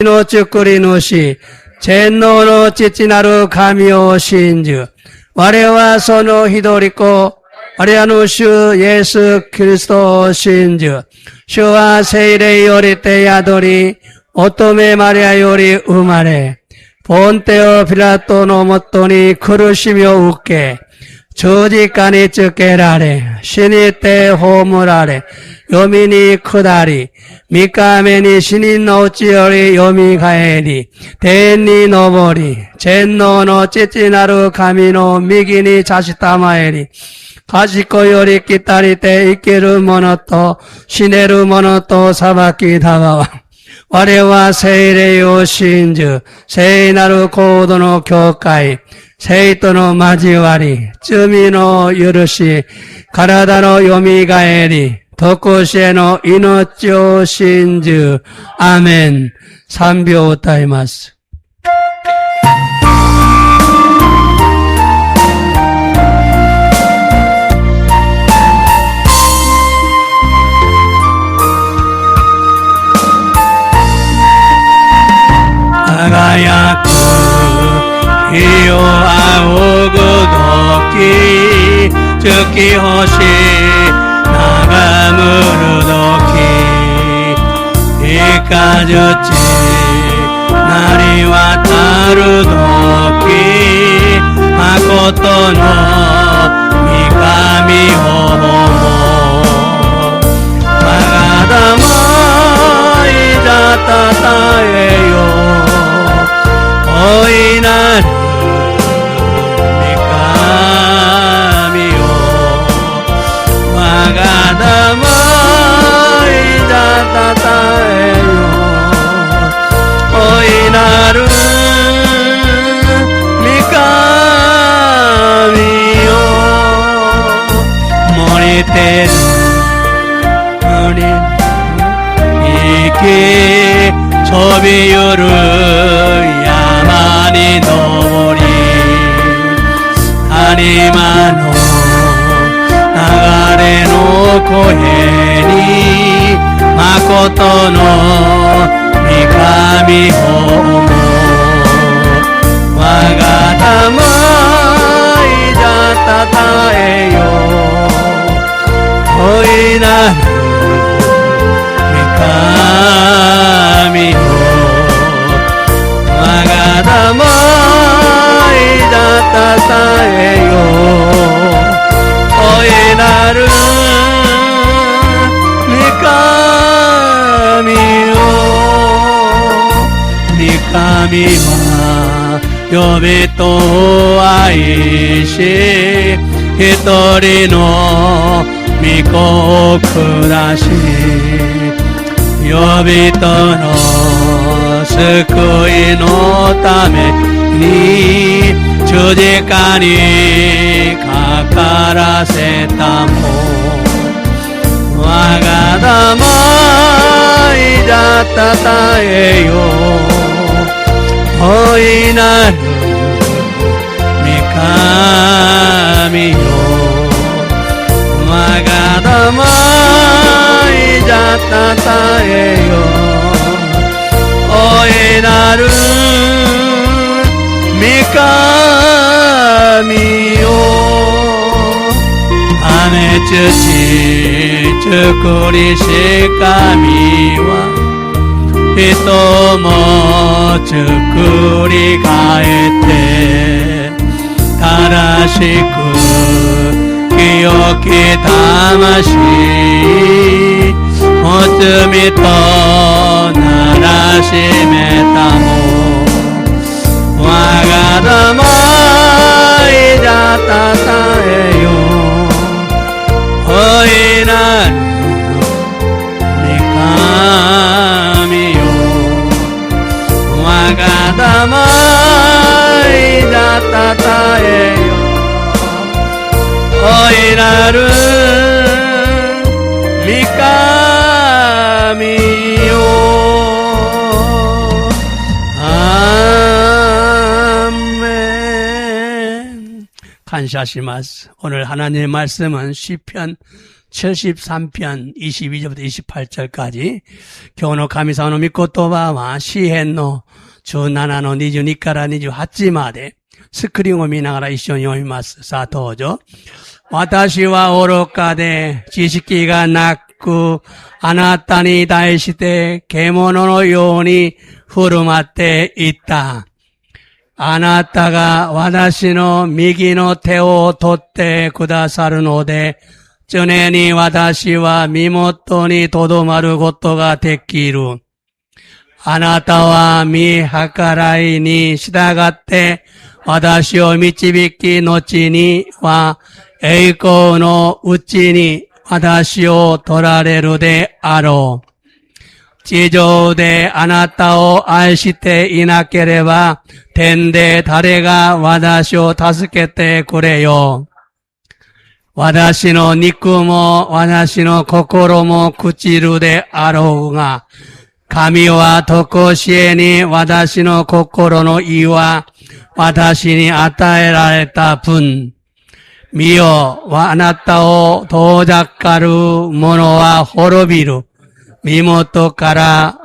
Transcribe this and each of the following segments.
の作り主、全能の父なる神を信じ、我はその一人子、我らの主イエス・キリストを信じ、主は聖霊よりて宿り、乙女マリアより生まれ、ポンテオ・ピラトのもとに苦しみを受け、十字架につけられ、死にて葬られ、読みに下り、三日目に死人のうちより蘇り、天に昇り、全能の父なる神の右に差したまえり、賢より来たりて生きる者と死ねる者と裁きたわ。我は聖霊を信じ、聖なる行動の教会、聖との交わり、罪の許し、体の蘇り、徳死への命を信じ、アメン。賛美を歌います。輝く日を仰ぐ時、月星眺むる時、いかずちなり渡る時、誠の御神を我が魂いざたたえよ、大いなる御神よ、我が魂いざたたえよ、大いなる御神よ、森てる森生きそびゆる山に登り、谷間の流れの声に誠の御神を思う、我が魂いざたたえよ、大いなる御神よ、我が魂いざたたえよ、大いなる御神よ、御神は呼びとを愛し、一人の御子を下し、呼びとの救いのために十字架にかからせたもん、我が魂いざたたえよ、大いなる御神よ、我が魂いざたたえよ、大いなる御神よ、雨土作りし神は人も作り変えて、正しく清き魂お罪とならしめたも、我が魂いざたたえよ、大いなる御神よ、我が魂いざたたえよ、大いなる御神よ、アーメン。感謝します。오늘 하나님의 말씀은 시편 73편 22절부터 28절까지 교노 카미사노 미코토바와 시헨노 주 나나노 니주 니카라 니주 하찌마데 스크링を見ながら一緒に読みます。さあ、どうぞ。私は愚かで知識がなく、あなたに対して獣のように振る舞っていった。あなたが私の右の手を取ってくださるので、常に私は身元にとどまることができる。あなたは見計らいに従って私を導き、後には栄光のうちに私を取られるであろう。地上であなたを愛していなければ、天で誰が私を助けてくれよ。私の肉も私の心も朽ちるであろうが、神は常しえに私の心の意は私に与えられた分。見よ、あなたを遠ざかる者は滅びる。身元から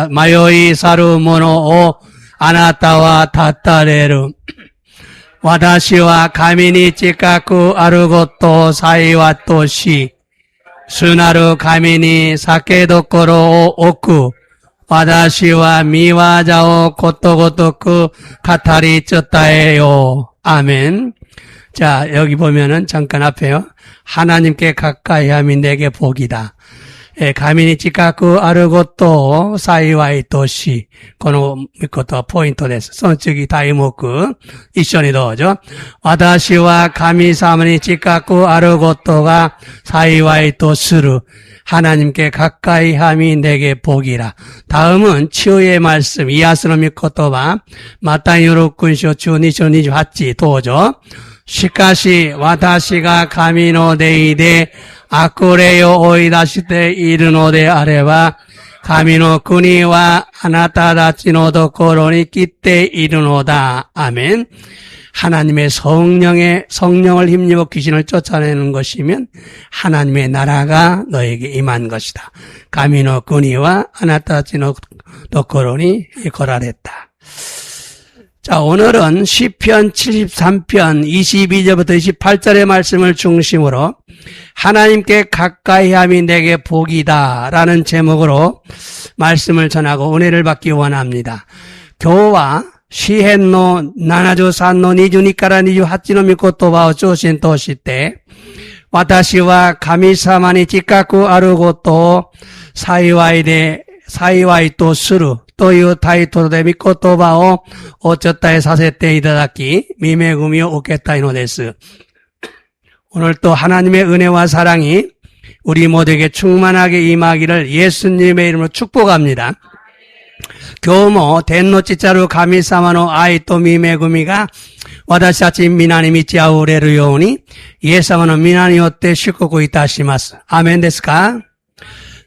迷い去る者をあなたは断たれる。私は神に近くあることを幸いとし、主なる神に酒どころを置く。私は見業をことごとく語り伝えよう。아멘. 자, 여기 보면은 잠깐 앞에요. 하나님께 가까이 함이 내게 복이다. 神に近くあることを幸いとし、このことはポイントです。その次、題目、一緒にどうぞ。私は神様に近くあることが幸いとする。 하나님께 가까이 함이 내게 복이라. 다음은 치유의 말씀, 이야스노 미코토바, 마타이 6章12章28どうぞ。しかし、私が神の霊で悪霊を追い出しているのであれば、神の国はあなたたちのところに来ているのだ. 아멘. 하나님의 성령을 힘입어 귀신을 쫓아내는 것이면 하나님의 나라가 너에게 임한 것이다. 가미노 군이와 아나타치노 도코로니 거라랬다. 자, 오늘은 시편 73편 22절부터 28절의 말씀을 중심으로 하나님께 가까이 함이 내게 복이다 라는 제목으로 말씀을 전하고 은혜를 받기 원합니다. 교와 시헨노 나나조 산노 니주니까라 니주 하치노 미코토바오 조신 도시때 와타시와 가미사마니 지카쿠 아르고토 사이와이とするというタイトルで御言葉をお伝えさせていただき、御恵みを受けたいのです。 오늘 또 하나님의 은혜와 사랑이 우리 모두에게 충만하게 임하기를 예수님의 이름으로 축복합니다. 今日も天の父神様の愛と御恵みが私たち皆に満ち溢れるようにイエス様の皆によって祝福いたします。アーメンですか？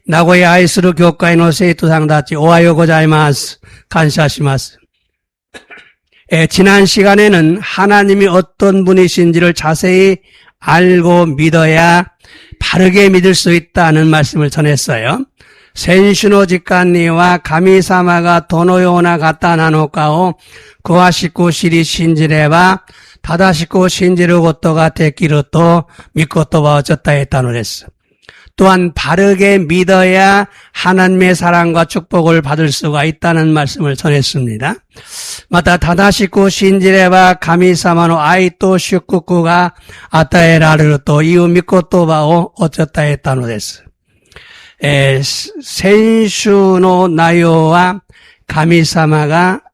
名古屋愛する教会の生徒さんたちおはようございます。感謝します。 지난 시간에는 하나님이 어떤 분이신지를 자세히 알고 믿어야 바르게 믿을 수 있다는 말씀을 전했어요. 先週の時間には神様がどのような方なのかを詳しく知り信じれば正しく信じることができると御言葉を伝えたのです。 또한 바르게 믿어야 하나님의 사랑과 축복을 받을 수가 있다는 말씀을 전했습니다. また正しく信じれば神様の愛と祝福が与えられるという御言葉をお伝えたのです。 先週の内容は神様が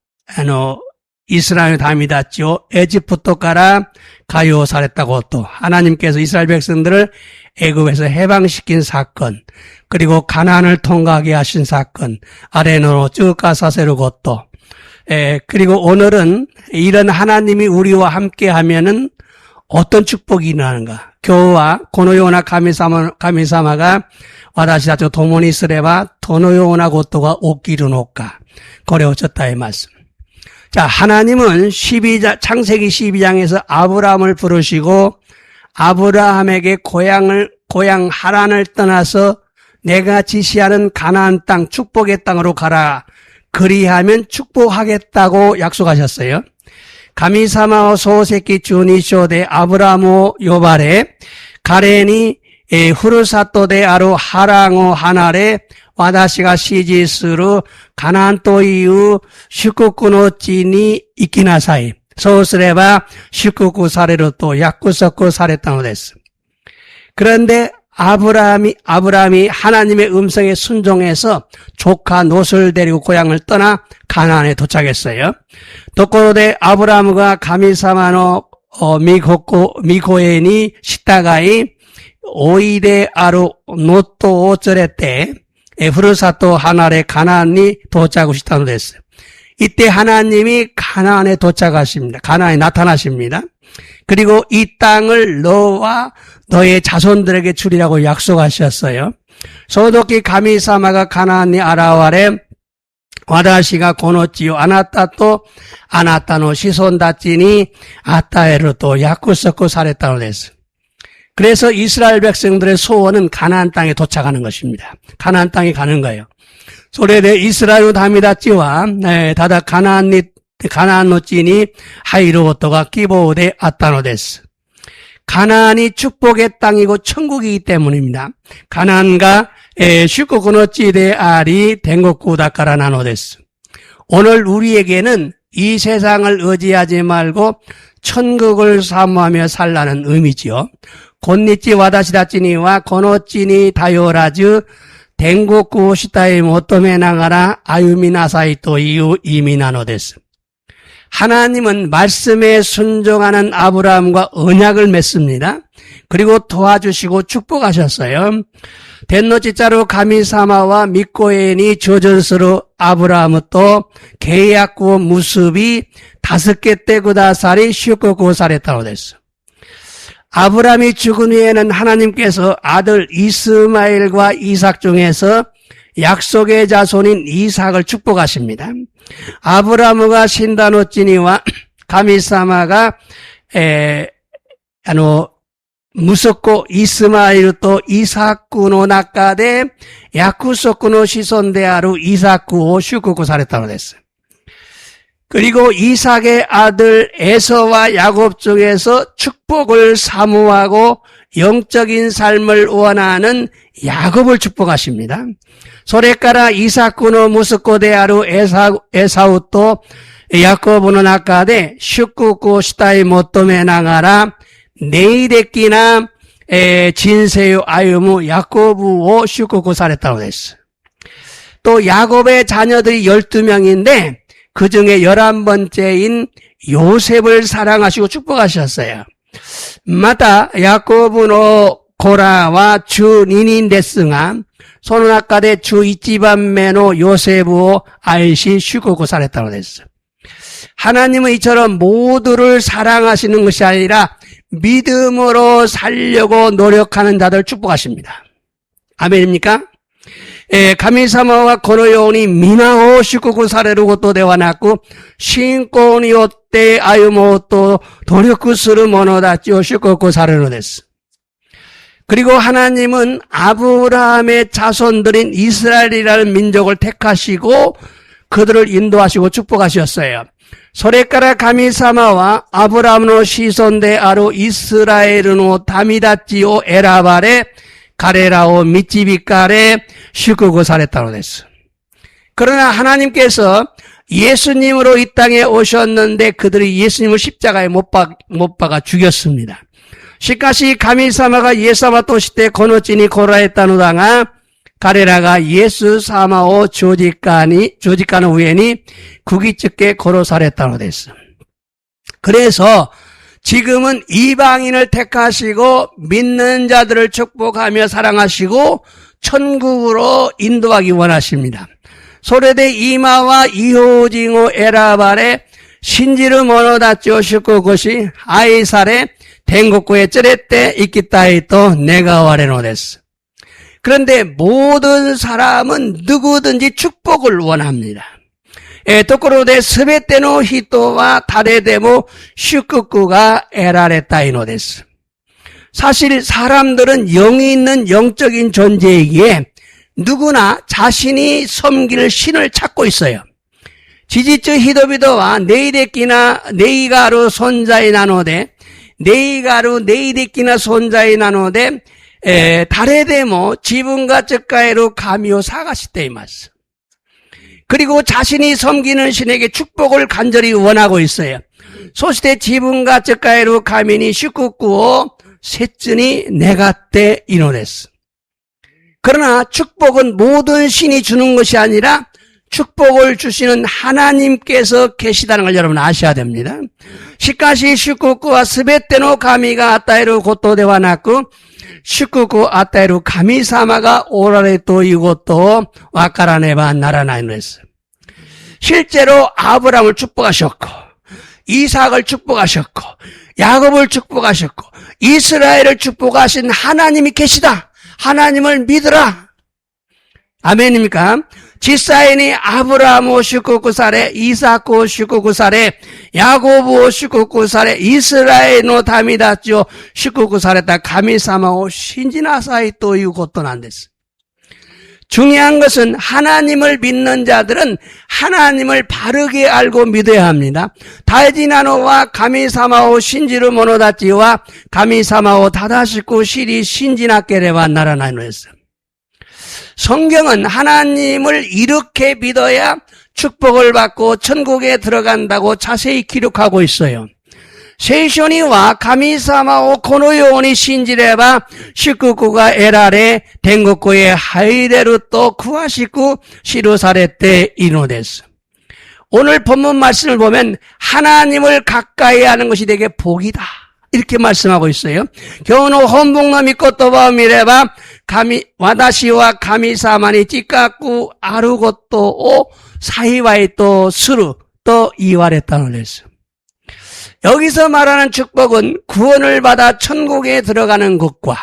イスラエルの民たちをエジプトから解放されたこと、 하나님께서 이스라엘 백성들을 애굽에서 해방시킨 사건, 그리고 가나안을 통과하게 하신 사건, 아래로 쭉 가사세로 것도, 그리고 오늘은 이런 하나님이 우리와 함께 하면은 어떤 축복이 일어나는가? 교와このような神様が私たちと共にすればどのようなことが起きるのか、これを伝えます。 자, 하나님은 창세기 12장에서 아브라함을 부르시고 아브라함에게 고향 하란을 떠나서 내가 지시하는 가나안 땅 축복의 땅으로 가라. 그리하면 축복하겠다고 약속하셨어요. 가미사마오 소세키 주니쇼데 아브라모 요발에 가레니 후르사토 데 아루 하랑오 하나레 와다시가 시지스루 가나안 또이유 슈쿠쿠노 찌니 이키나사이 소스레바 슈쿠쿠 사레로 또 야쿠서쿠 사레땅으로 됐어. 그런데 아브라함이 하나님의 음성에 순종해서 조카 롯을 데리고 고향을 떠나 가나안에 도착했어요. 도코로데 아브라함과 가미사마노 미고에니 시타가이 오이데 아루 노토 오쩌레때 후르사토 하나레 가나안이 도착하고 싶다고 됐어요. 이때 하나님이 가나안에 도착하십니다. 가나안에 나타나십니다. 그리고 이 땅을 너와 너의 자손들에게 주리라고 약속하셨어요. 소도키 가미사마가 가나안니 아라와레 와다시가 고노치요 아나타또 아나타노 시손다찌니 아타에로 또 야쿠서코 사레타로 됐어요. 그래서 이스라엘 백성들의 소원은 가나안 땅에 도착하는 것입니다. 가나안 땅에 가는 거예요. 소레데 이스라엘 다미다찌와 다다 가나안노찌니 하이로토가 끼보우데 아타노데스. 가나안이 축복의 땅이고 천국이기 때문입니다. 가나안과 슈코코노찌데 아리 댕고쿠다카라 나노데스. 오늘 우리에게는 이 세상을 의지하지 말고 천국을 사모하며 살라는 의미지요. 곤니찌 와다시다찌니와 고노찌니 다요라즈 댕고쿠 시타이 모토메 나가라 아유미나사이토 이유 이미나노데스. 하나님은 말씀에 순종하는 아브라함과 언약을 맺습니다. 그리고 도와주시고 축복하셨어요. 덴노치자로 가미사마와 미코엔이 조전스로 아브라함은 또 계약구 무습이 5개 때 구다살이 슈코고 살했다고 됐어. 아브라함이 죽은 후에는 하나님께서 아들 이스마엘과 이삭 중에서 약속의 자손인 이삭을 축복하십니다. 아브라함과 신다노찌니와 가미사마가 무섭고 이스마엘 또 이삭구노 낙가데 야쿠소쿠노 시손데아루 이삭구오 슈쿠쿠 사랬다고 됐어요. 그리고 이삭의 아들 에서와 야곱 중에서 축복을 사모하고 영적인 삶을 원하는 야곱을 축복하십니다. 소레카라 이삭구노 무스코데아루 에사우 또 야코브노 나카데 슈쿠쿠 시타이 모토메 나가라 네이데끼나 진세요 아유무 야코브오 슈쿠쿠 사랬다고 됐어. 또 야곱의 자녀들이 12명인데 그 중에 11번째인 요셉을 사랑하시고 축복하셨어요. 마다 야코브노 고라와 주 니닌데스가 소노나카데 주 이치반메노 요셉으로 알시 슈코고 살했다고 됐어요. 하나님은 이처럼 모두를 사랑하시는 것이 아니라 믿음으로 살려고 노력하는 자들 축복하십니다. 아멘입니까? 가미사마와 고노요니 미나오 슈코고 사레루고 또 대화났고 신고니오 때 아유모 또 도력구스르 모노다찌오 슈코고 사레루 됐어. 그리고 하나님은 아브라함의 자손들인 이스라엘이라는 민족을 택하시고 그들을 인도하시고 축복하셨어요. 소레카라 가미사마와 아브라함노 시손데 아루 이스라엘노 다미다찌오 에라바레 가레라오 미치비카레 슈쿠고 사레타로 됐어. 그러나 하나님께서 예수님으로 이 땅에 오셨는데 그들이 예수님을 십자가에 못 박아 죽였습니다. 시카시 가미사마가 예사마 또시때 고노치니 고라했다누다가 가레라가 예수 사마오 조직가는 우에니 구기측게 고로사랬다노 됐어. 그래서 지금은 이방인을 택하시고 믿는 자들을 축복하며 사랑하시고 천국으로 인도하기 원하십니다. 소레데 이마와 이호징오 에라발에 신지르 모노다찌오 슈쿠고시 아이살에 댕국구에 쩌레때 이끼따이 또 내가 와레노 됐어. 그런데 모든 사람은 누구든지 축복을 원합니다. 토코로데 스베테노 히토와 타레데모 슈쿠쿠가 에라레타이노 데스. 사실 사람들은 영이 있는 영적인 존재이기에 누구나 자신이 섬길 신을 찾고 있어요. 지지츠 히도비도와 네이데키나 네이가루 손자이 나노데 네이가루 네이데키나 손자이 나노데 다레데모 지분가 쯔카에로 가미오 사가시테이마스. 그리고 자신이 섬기는 신에게 축복을 간절히 원하고 있어요. 소시테 지분가 쯔카에로 가미니 슈쿠쿠오 세츠니 네가테 이노데스. 그러나 축복은 모든 신이 주는 것이 아니라 축복을 주시는 하나님께서 계시다는 걸 여러분 아셔야 됩니다. 시카시 슈쿠쿠와 스베테노 가미가 아타에루 고토데와 나쿠 슈쿠쿠 아타에루 가미사마가 오라레토 이고토 와카라네바 나라나이노스. 실제로 아브라함을 축복하셨고 이삭을 축복하셨고 야곱을 축복하셨고 이스라엘을 축복하신 하나님이 계시다. 하나님을 믿으라. 아멘입니까? 지사인이 아브라함 슈쿠쿠사레 이삭 슈쿠쿠사레 야곱 슈쿠쿠사레 이스라엘 다미다죠 슈쿠쿠사레다 가미사마오 신지나사이 또 이것도 안 됐어. 중요한 것은 하나님을 믿는 자들은 하나님을 바르게 알고 믿어야 합니다. 다이지나노와 가미사마오 신지루 모노다치와 가미사마오 다다시쿠 시리 신지나케레와 나라나노에서 성경은 하나님을 이렇게 믿어야 축복을 받고 천국에 들어간다고 자세히 기록하고 있어요. 세이쇼니와 가미사마오 코노요니 신지레바 슈쿠쿠가 에라레 댕국구에 하이데루 또 쿠아시쿠 시루사레테 이노데스. 오늘 본문 말씀을 보면 하나님을 가까이 하는 것이 되게 복이다. 이렇게 말씀하고 있어요. 교노 혼복노 미코토바 미레바 가미 와다시와 가미사마니 찌까꾸 아루고또 오 사이와이 또 스루 또 이와레타노 데스. 여기서 말하는 축복은 구원을 받아 천국에 들어가는 것과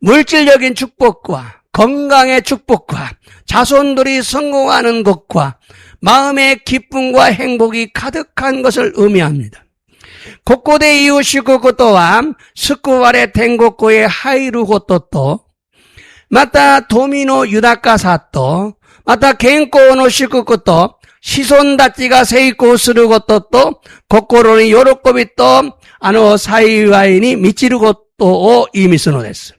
물질적인 축복과 건강의 축복과 자손들이 성공하는 것과 마음의 기쁨과 행복이 가득한 것을 의미합니다. 고코데 이우시쿠쿠 또한 스쿠와레 탱고코의 하이루고토또 마타 도미노 유다카사또 마타 겐코노 시쿠쿠또 시손다치가 세이코 스르고토또 고코로니 요로코비또 아노 사이와이니 미치르고또 이미스노데스.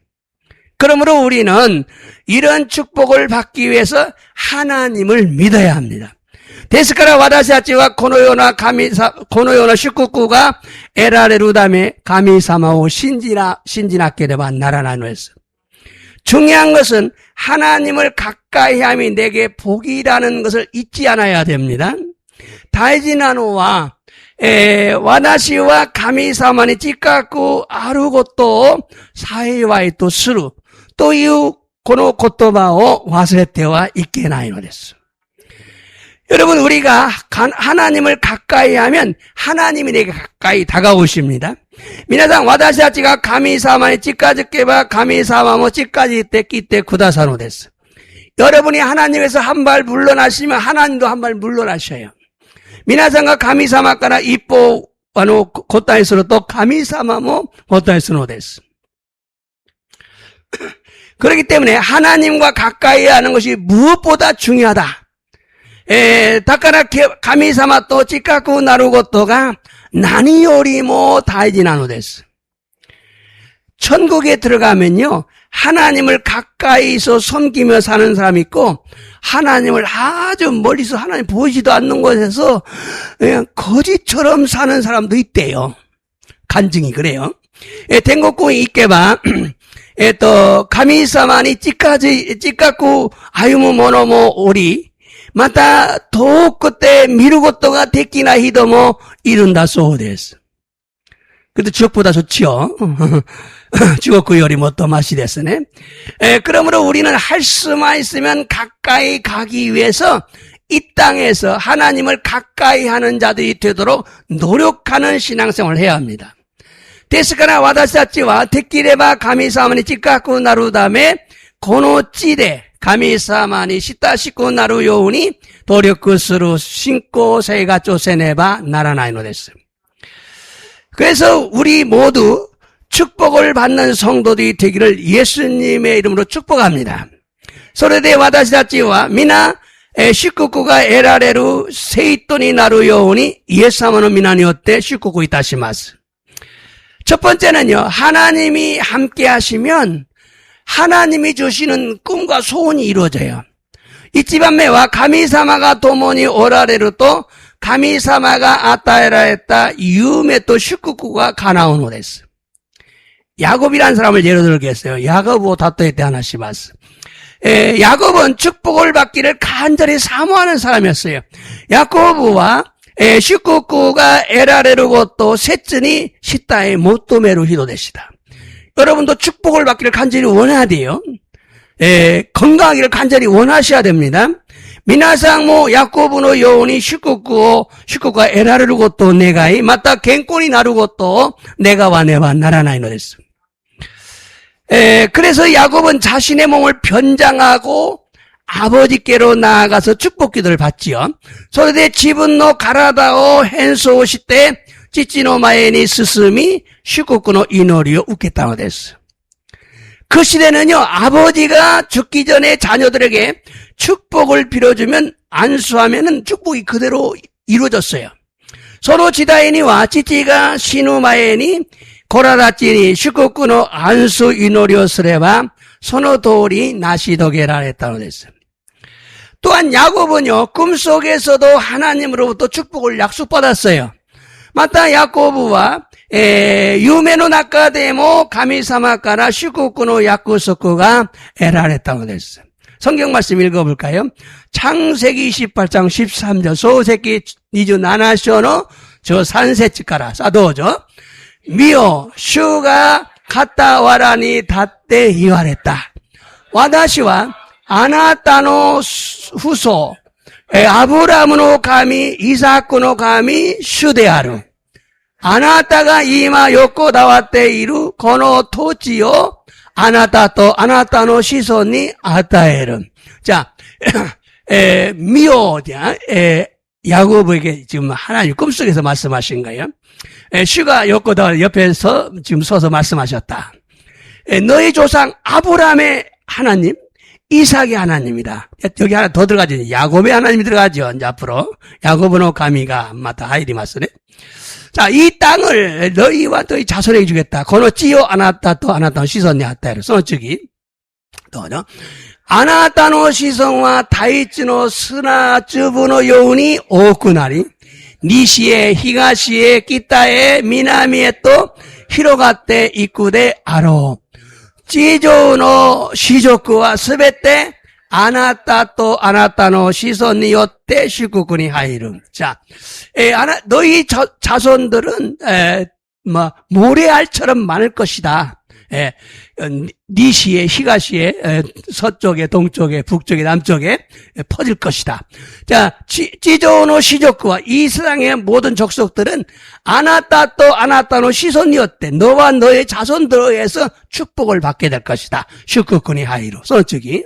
그러므로 우리는 이런 축복을 받기 위해서 하나님을 믿어야 합니다. 데스카라 와다시아치와 코노요나 슈쿠쿠가 에라레루다메 가미사마오 신지나케레바 나라나노에서. 중요한 것은 하나님을 가까이 함이 내게 복이라는 것을 잊지 않아야 됩니다. 다이지나노와 와다시와 가미사마니 찌까꾸 아루고또 사이와이 또 스루 또 이유 고노 고토바오 와스레테와 이케나이노데스. 여러분 우리가 하나님을 가까이 하면 하나님이 내게 가까이 다가오십니다. 미나상 와다시아치가 가미사마니 찌까즈케바 가미사마모 찌까지때 끼때 구다사노 됐어. 여러분이 하나님에서 한 발 물러나시면 하나님도 한 발 물러나셔요. 미나상과 가미사마까나 이뽀 와노 고타이스로 또 가미사마모 고타이스노 됐어. 그렇기 때문에 하나님과 가까이 하는 것이 무엇보다 중요하다. 다카라 가미사마 또 찌까쿠 나루고토가 나니요리모 다이지나노 데스. 천국에 들어가면요 하나님을 가까이서 섬기며 사는 사람이 있고 하나님을 아주 멀리서 하나님 보이지도 않는 곳에서 그냥 거지처럼 사는 사람도 있대요. 간증이 그래요. 댕고쿠 이케바 또 가미사마니 찌까쿠 아유무 모노모 오리また遠くて見ることができない人もいるんだそうです。 그래도 지옥보다 좋지요. 지옥 요리 뭐 더 맛이 됐으네. 그러므로 우리는 할 수만 있으면 가까이 가기 위해서 이 땅에서 하나님을 가까이 하는 자들이 되도록 노력하는 신앙생활을 해야 합니다. ですから私たちはできれば神様に近くなるためこの地で神様に親しくなるように努力する信仰生活をせねばならないのです. 그래서 우리 모두 축복을 받는 성도들이 되기를 예수님의 이름으로 축복합니다. 소레데 와다시다치와 미나 시쿠쿠가 에라레루 세이토니 나루 요오니 이에사마노 미나니오테 시쿠쿠 이타시마스. 첫 번째는요, 하나님이 함께 하시면 하나님이 주시는 꿈과 소원이 이루어져요. 이치반메와 가미사마가 도모니 오라레루 또 가미사마가 아타에라했다 유메 또 시쿠쿠가 가나오노 데스. 야곱이라는 사람을 예로 들겠어요. 야곱오 다토에테 하나시마스. 야곱은 축복을 받기를 간절히 사모하는 사람이었어요. 야곱과 시쿠쿠가 에라레르고 또 셋째니 시타의 모토메루 히도데시다. 여러분도 축복을 받기를 간절히 원해야 돼요. 건강하기를 간절히 원하셔야 됩니다. 미나상 모 야코브노 요온이 시쿠쿠가 에라레르고 또 네가이 마타 겐꼬니 나르고 또 네가와 네와 나라나이노 데스. 그래서 야곱은 자신의 몸을 변장하고 아버지께로 나아가서 축복 기도를 받지요. 소리대 지분노 가라다오 헨소 시때 찌찌노 마에니 스스미 슈쿠쿠노 이노리오 우케타노 데스. 그 시대는요, 아버지가 죽기 전에 자녀들에게 축복을 빌어주면 안수하면은 축복이 그대로 이루어졌어요. 서로 지다이니와 찌찌가 시누마에니 고라다찌니 슈쿠쿠노 안수 이노리오스레바 소노도리 나시도게라 했다고 됐어요. 또한 야곱은요, 꿈속에서도 하나님으로부터 축복을 약속받았어요. 마타 야코브와 유메노 나카데모 가미사마카라 슈쿠쿠노 야쿠소쿠가 에라랬다고 됐어요. 성경 말씀 읽어볼까요? 창세기 28장 13절 소세기 니주 나나쇼노 저 산세치카라 사도죠. 미오 슈가 카타와라니 다때 이와랬다. 와다시와 아나타노 후소 아브라함노 가미 이사쿠노 가미 슈데아루 아나타가 이마 요코 다와테 이루 고노 토지요 아나타토 아나타노 시손이 아타에르. 자, 미오냐 야곱에게 지금 하나님 꿈속에서 말씀하신 거예요. 슈가 요코다 옆에서 지금 서서 말씀하셨다. 너희 조상 아브라함의 하나님, 이삭의 하나님이다. 여기 하나 더 들어가죠. 야곱의 하나님이 들어가죠. 이제 앞으로 야곱은 가미가 마타 하이리마스네. 자, 이 땅을 너희와 너희 자손에게 주겠다. 고노찌요 아나타토 아나타노 시선이 아타에로 써주기. 또죠. 아나타노 시성와 다이츠노 스나쯔부노 요운이 오쿠나리 니시에 히가시에 기타에 미나미에 또 히로가테 이쿠데 아로 찌조노 시조쿠와 스베테 아나타토 아나타노 시선이 요때 시쿠쿠니 하이름. 자, 너희 자손들은 모래알처럼 많을 것이다. 니시에 히가시에 서쪽에 동쪽에 북쪽에 남쪽에 퍼질 것이다. 자, 찌조노 시조쿠와 이 세상의 모든 족속들은 아나타토 아나타노 시손이었대. 너와 너의 자손들에 의해서 축복을 받게 될 것이다. 슈쿠쿠니 하이로 서쪽이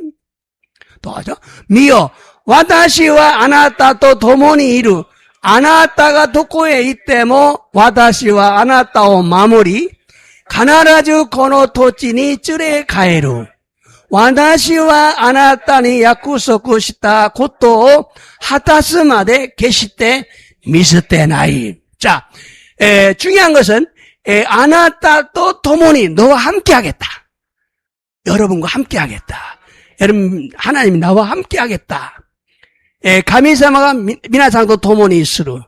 또 하죠. 미요 와다시와 아나타토 도모니 이루 아나타가 도코에 있대모 와다시와 아나타오 마모리 가나라주 고노 토치니 쯔레 가에루 와다시와 아나타니 야쿠소쿠 시타 고토 하타스마데 게시테 미스테 나이. 자, 중요한 것은 아나타또 도모니 너와 함께 하겠다. 여러분과 함께 하겠다. 여러분 하나님이 나와 함께 하겠다. 가미사마가 미나상도 도모니 있으루.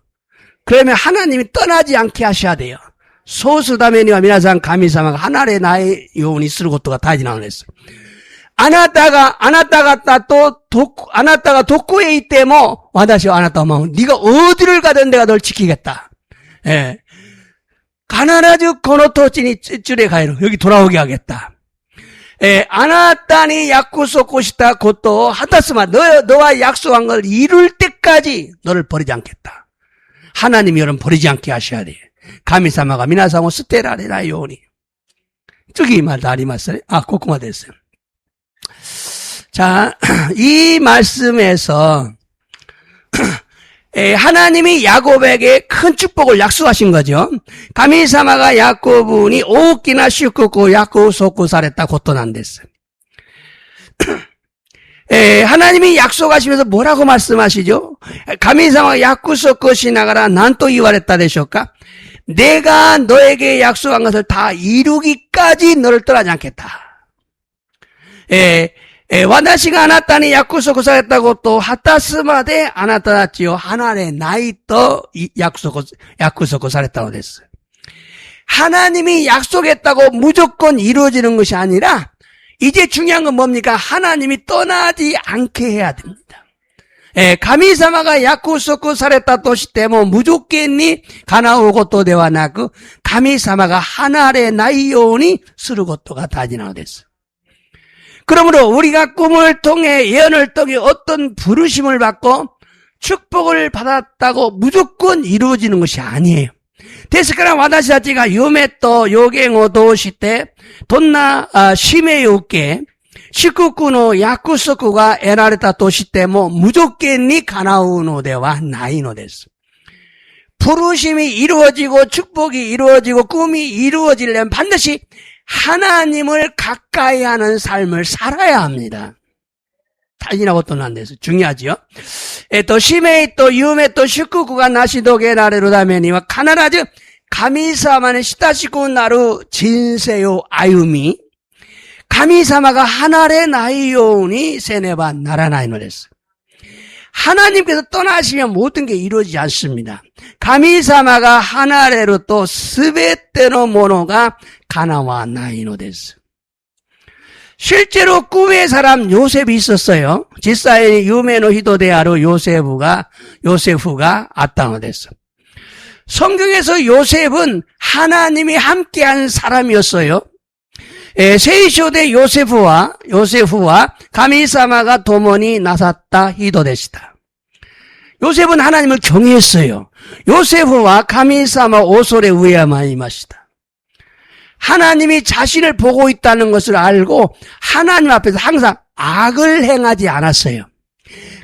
그러면 하나님이 떠나지 않게 하셔야 돼요. 소수다메니와 미나상 가미사마가 하나의 나의 요원이 있으루 것도가 다지 나오냈어. 아나타가 도쿠에 있대모 와다시 아나타마 네가 어디를 가든 내가 널 지키겠다. 가나라주 고노토치니 쯔레 가이로 여기 돌아오게 하겠다. 아나타니 야쿠소코 시타 고토 하타스마 너와 약속한 걸 이룰 때까지 너를 버리지 않겠다. 하나님이 여러분 버리지 않게 하셔야 돼. 가미사마가 미나사모 스테라레라 요니. 저기 말도 아리마스네. 고쿠마 됐어요. 자, 이 말씀에서 하나님이 야곱에게 큰 축복을 약속하신 거죠. 가미사마가 야곱은이 오키나 슈쿠쿠 야곱 소쿠 사랬다 고토난데스. 하나님이 약속하시면서 뭐라고 말씀하시죠? 가미사마가 야쿠소쿠 시나가라 난또 이와랬다 되실까? 내가 너에게 약속한 것을 다 이루기까지 너를 떠나지 않겠다. 와다시가 아나타니 약속을 사했다고 또 하타스마데 아나타다치요 하나의 나이 또 약속을 사했다고 됐어요. 하나님이 약속했다고 무조건 이루어지는 것이 아니라 이제 중요한 건 뭡니까? 하나님이 떠나지 않게 해야 됩니다. 가미사마가 약속을 사했다 또 시때모 무조건이 가나오 것도 되와 나그 가미사마가 하나의 나이 요원이 쓰る것도 다지나오 됐어요. 그러므로 우리가 꿈을 통해 예언을 통해 어떤 부르심을 받고 축복을 받았다고 무조건 이루어지는 것이 아니에요. ですから私たちが夢と予言を通してどんな使命を受け祝福の約束が得られたとしても無条件に叶うのではないのです。 부르심이 이루어지고 축복이 이루어지고 꿈이 이루어지려면 반드시 하나님을 가까이 하는 삶을 살아야 합니다. 다시나고 또 난데서 중요하지요. 또 심해 또 유메 또 축구가 나시도게 나래로 다면이와 카나라즈 가미사마는 시다시고 나루 진세요 아유미 가미사마가 하나의 나이요니 세네바 나라나이노 됐어. 하나님께서 떠나시면 모든 게 이루어지지 않습니다. 가미사마가 하나레로 또 스베테노 모노가 가나와 나이노 됐어. 실제로 꿈의 사람 요셉이 있었어요. 지사의 유메노 히도데아로 요세프가 아따노 됐어. 성경에서 요셉은 하나님이 함께한 사람이었어요. 세이쇼데 요세프와 가미사마가 도모니 나섰다 히도데시다. 요셉은 하나님을 경외했어요. 요세프와 가미사마 오솔에 우야마이마시다. 하나님이 자신을 보고 있다는 것을 알고 하나님 앞에서 항상 악을 행하지 않았어요.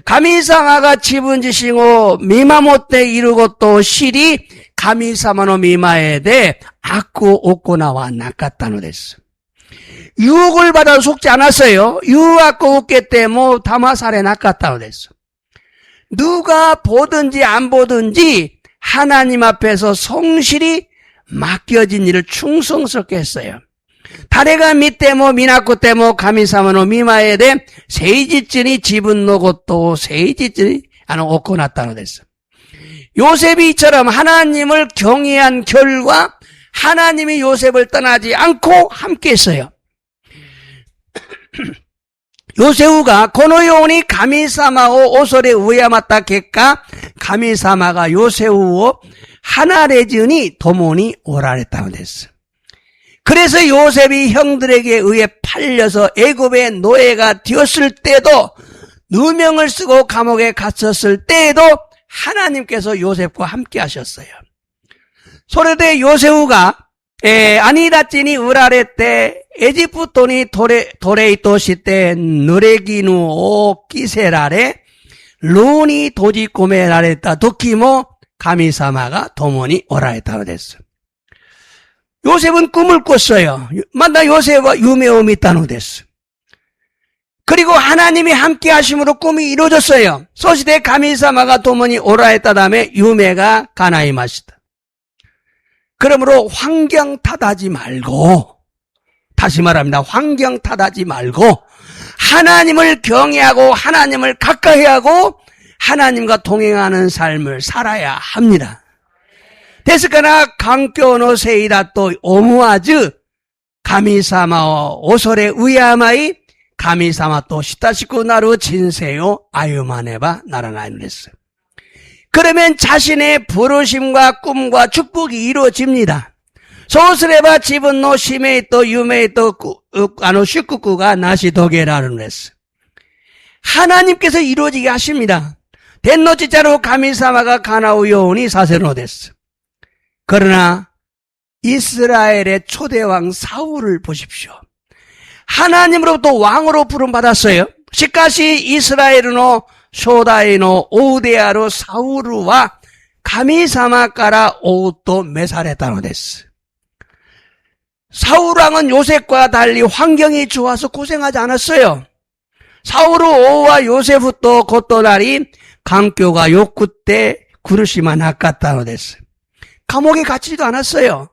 가미사마가 지분지시고 미마모떼 이루고 또 실이 가미사마노 미마에 대해 악고 오코나와 낚았다노 됐어. 유혹을 받아 속지 않았어요. 유혹고 웃게 때문에 다마살에 낚았다고 됐어. 누가 보든지 안 보든지 하나님 앞에서 성실히 맡겨진 일을 충성스럽게 했어요. 다레가 미때모 미나코 때모 가미사마노 미마에 대해 세이지쯤이 지분 노고 또 세이지쯤이 오코났다고 됐어. 요셉이 이처럼 하나님을 경외한 결과 하나님이 요셉을 떠나지 않고 함께 했어요. 요세우가 고노요니 가미사마오 오솔에 우야마타 객가 가미사마가 요세우오 하나레즈니 도모니 오라랬다고 됐어. 그래서 요셉이 형들에게 의해 팔려서 애굽의 노예가 되었을 때도 누명을 쓰고 감옥에 갇혔을 때에도 하나님께서 요셉과 함께 하셨어요. 소레데 요세우가 아니다찌니 우라레때 에지프토니 도레이토시때 누레기누 오 끼세라레 루니 도지꼬메라레타 도키모 가미사마가 도모니 오라레타가 됐어. 요셉은 꿈을 꿨어요. 만나 요셉과 유메오미 따노 됐어. 그리고 하나님이 함께 하심으로 꿈이 이루어졌어요. 소시대 가미사마가 도모니 오라레타 다음에 유메가 가나이마시다. 그러므로 환경 탓하지 말고, 다시 말합니다. 환경 탓하지 말고 하나님을 경외하고 하나님을 가까이 하고 하나님과 동행하는 삶을 살아야 합니다. 데스카나 강교노 세이다 또 오무아즈 가미사마오 오솔에 우야마이 가미사마 또 시타시쿠 나루 진세요 아유마네바 나라나이노 됐어요. 그러면 자신의 부르심과 꿈과 축복이 이루어집니다. 소스레바 지분노 시메이 또 유메이 또 슈쿠쿠가 나시도게라는 했어. 하나님께서 이루어지게 하십니다. 덴노치자로 가미사마가 가나우 요온이 사세노 됐어. 그러나 이스라엘의 초대왕 사울을 보십시오. 하나님으로부터 왕으로 부름받았어요. 시카시 이스라엘은 初代の王であるサウルは神様から王と召されたのです。사울 왕은 요셉과 달리 환경이 좋아서 고생하지 않았어요. 사울王요셉と異なり環境が良くて苦しまなかったのです。감옥에 갇히지도 않았어요.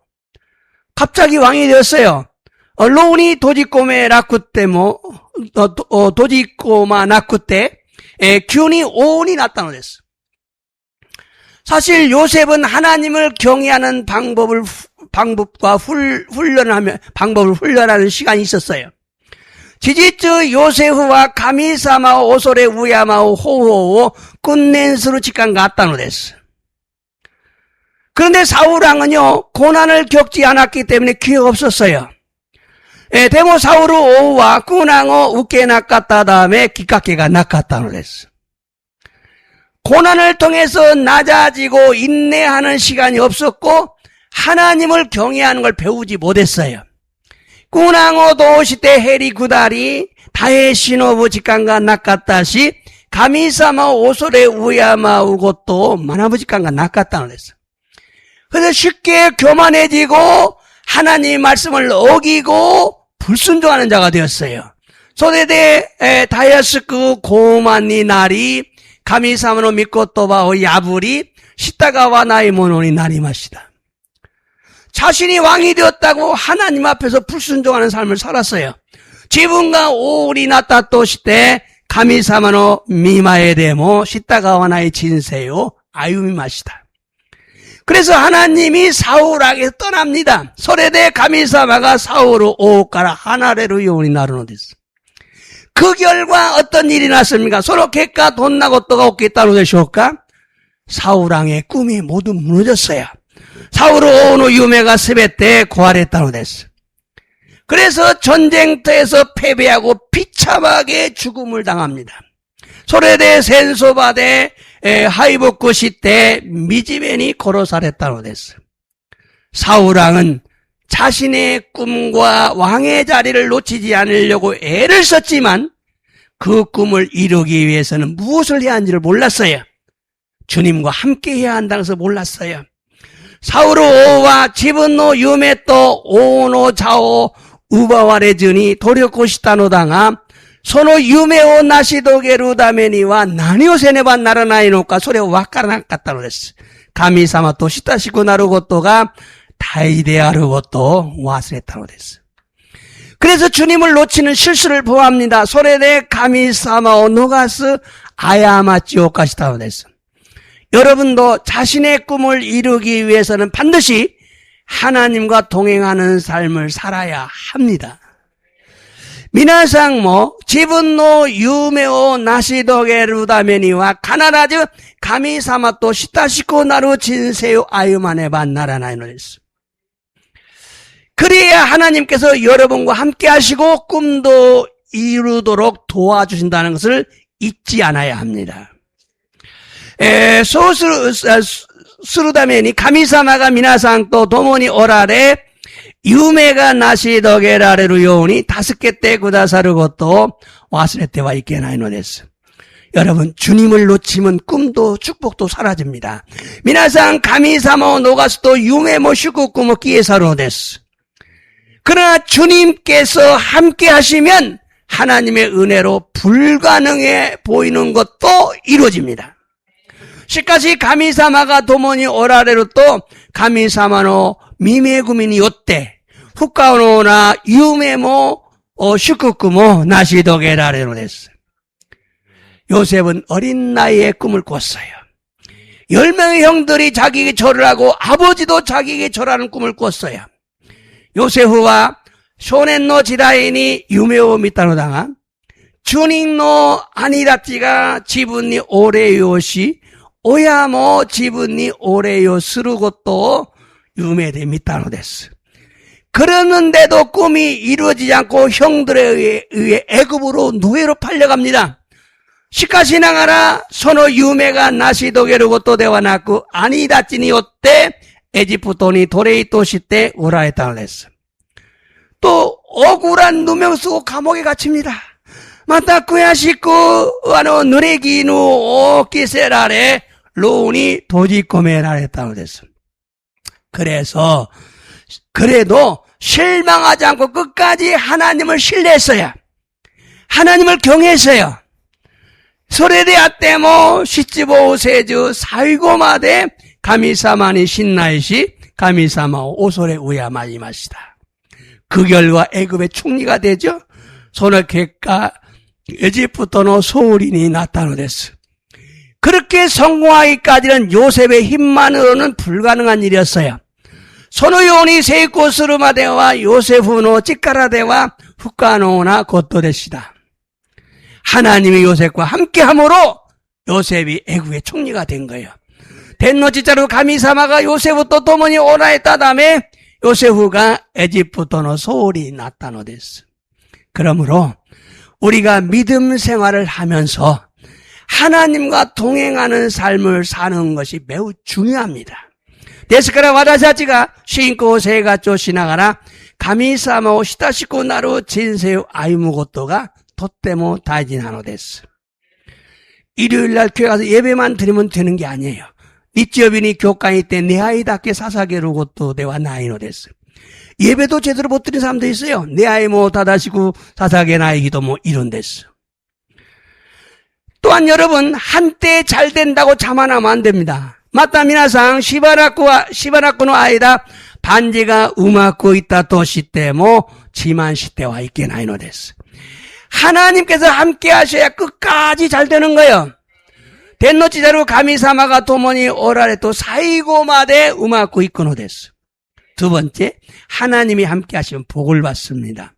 갑자기 왕이 되었어요. 로운이 도지코마 낳고 때 균이 오온이 났다는 데스. 사실 요셉은 하나님을 경외하는 방법과 방법을 훈련하는 시간이 있었어요. 지지츠 요세프와 가미사마오 오소레 우야마오 호호오 끝낸스로 직관 갔다는 데스. 그런데 사울왕은요, 고난을 겪지 않았기 때문에 기회가 없었어요. 데모 사우르 오와 꾸낭어 웃게 낚았다 다음에 기깎개가 낚았다는 데스. 고난을 통해서 낮아지고 인내하는 시간이 없었고 하나님을 경외하는 걸 배우지 못했어요. 꾸낭어 도시때 해리 구다리 다해 시노부 직관가 낚았다시 가미사마 오소레 우야마우 것도 마나부 직관가 낚았다는 데스. 그래서 쉽게 교만해지고 하나님 말씀을 어기고 불순종하는 자가 되었어요. 소대대 다이아스크 고만니 나리 가미사마노 미코토바오 야부리 시타가와 나이모노니 나리마시다. 자신이 왕이 되었다고 하나님 앞에서 불순종하는 삶을 살았어요. 지분가 오리 나타또 시대 가미사마노 미마에데모 시타가와 나이 진세요 아유미마시다. 그래서 하나님이 사울에게서 떠납니다. 소레데 가미사마가 사울을 오가라 하나레로 요원이 나르노데스. 그 결과 어떤 일이 났습니까? 서로 객가 돈 나고 또가 없겠다는 것이올까? 사울왕의 꿈이 모두 무너졌어요. 사울은 오노 유메가 세베때 고아랬다는 데스. 그래서 전쟁터에서 패배하고 비참하게 죽음을 당합니다. 소레데 센소바데 하이복구 시때 미지벤이 고로사랬다는 데스. 사울왕은 자신의 꿈과 왕의 자리를 놓치지 않으려고 애를 썼지만 그 꿈을 이루기 위해서는 무엇을 해야 하는지를 몰랐어요. 주님과 함께 해야 한다는 것을 몰랐어요. 사우르 오와 지분노 유메또 오노 자오 우바와레즈니 도려코시타노당아 소노 유메오 나시도게루다메니와 나니오세네반 나라나이노까 소레 와까라나까타노 데스. 가미사마 또 시타시고 나루고토가 다이데아르 것도 와스레타노 데스. 그래서 주님을 놓치는 실수를 보합니다. 소레데 가미사마오 노가스 아야마치오카시타노 데스. 여러분도 자신의 꿈을 이루기 위해서는 반드시 하나님과 동행하는 삶을 살아야 합니다. 미나상 지분노 유메오 나시도게루다메니와 가나라즈 가미사마또 시타시코 나루 진세요 아유마네반 나라나이노데스. 그래야 하나님께서 여러분과 함께 하시고 꿈도 이루도록 도와주신다는 것을 잊지 않아야 합니다. 스루다메니 가미사마가 미나상 또 도모니 오라레 유메가 나시도게라레루 요니 다스케 때 구다사르 것도 와스레 때와 있게나이노데스. 여러분, 주님을 놓치면 꿈도 축복도 사라집니다. 미나상 가미사모 노가스도 유메모 슈쿠쿠모 기에사로데스. 그러나 주님께서 함께 하시면 하나님의 은혜로 불가능해 보이는 것도 이루어집니다. 시카시 가미사마가 도모니 오라레루 또 가미사마노 미메구민이 요때 후카오노나 유메모 슈쿠쿠모 나시도게라레로 됐어. 요셉은 어린 나이에 꿈을 꿨어요. 10명의 형들이 자기에게 절을 하고 아버지도 자기에게 절하는 꿈을 꿨어요. 요세프와 쇼넨노 지다이니 유메오 미타노당아 주닝노 아니다찌가 지분니 오레요시 오야모 지분니 오레요 스루고또 유메데 미타노데스. 그랬는데도 꿈이 이루어지지 않고 형들에 의해 애굽으로 노예로 팔려갑니다. 시카시나가라 소노 유메가 나시도게르고 또 대화나고 아니다찌니 요때 에지프토니 도레이토시 때 우라에타노데스. 또 억울한 누명 쓰고 감옥에 갇힙니다. また悔しく、濡れ衣を着せられ、牢に閉じ込められたのです。그래도 실망하지 않고 끝까지 하나님을 신뢰했어요. 하나님을 경외했어요. それであっても失望せず最後まで神様に信頼し神様を恐れ敬いました. 그 결과 애굽의 총리가 되죠. その結果 에집트의 소울인이 났다는です. 그렇게 성공하기까지는 요셉의 힘만으로는 불가능한 일이었어요. そのように成功するまではヨセフの力では不可能なことでした. 하나님이 요셉과 함께함으로 요셉이 애굽의 총리가 된 거예요. 텐노지자로 가미사마가 요셉과 도모니 오라했다 다음에 요세프가 에집트의 소울이 났다는です. 그러므로 우리가 믿음 생활을 하면서 하나님과 동행하는 삶을 사는 것이 매우 중요합니다. ですから私たちが信仰生活をしながら神様を親しくなる人生を歩むことがとっても大事なのです. 일요일날 교회 가서 예배만 드리면 되는 게 아니에요.日曜日に 교회에 때 내 아이답게 사사게를 것도 되와 나이のです. 예배도 제대로 못 드리는 사람도 있어요. 내 아이 뭐 다다시고 사사게 나이기도 뭐 이런です. 또한 여러분 한때 잘 된다고 자만하면 안 됩니다. また皆さんしばらくの間반지がうまくいったとしても自慢してはいけないのです. 하나님께서 함께 하셔야 끝까지 잘 되는 거예요. 텐노지자로 가미사마가 도모니 오라레도 사이고마데 우마쿠 이끄노です. 두 번째, 하나님이 함께 하시면 복을 받습니다.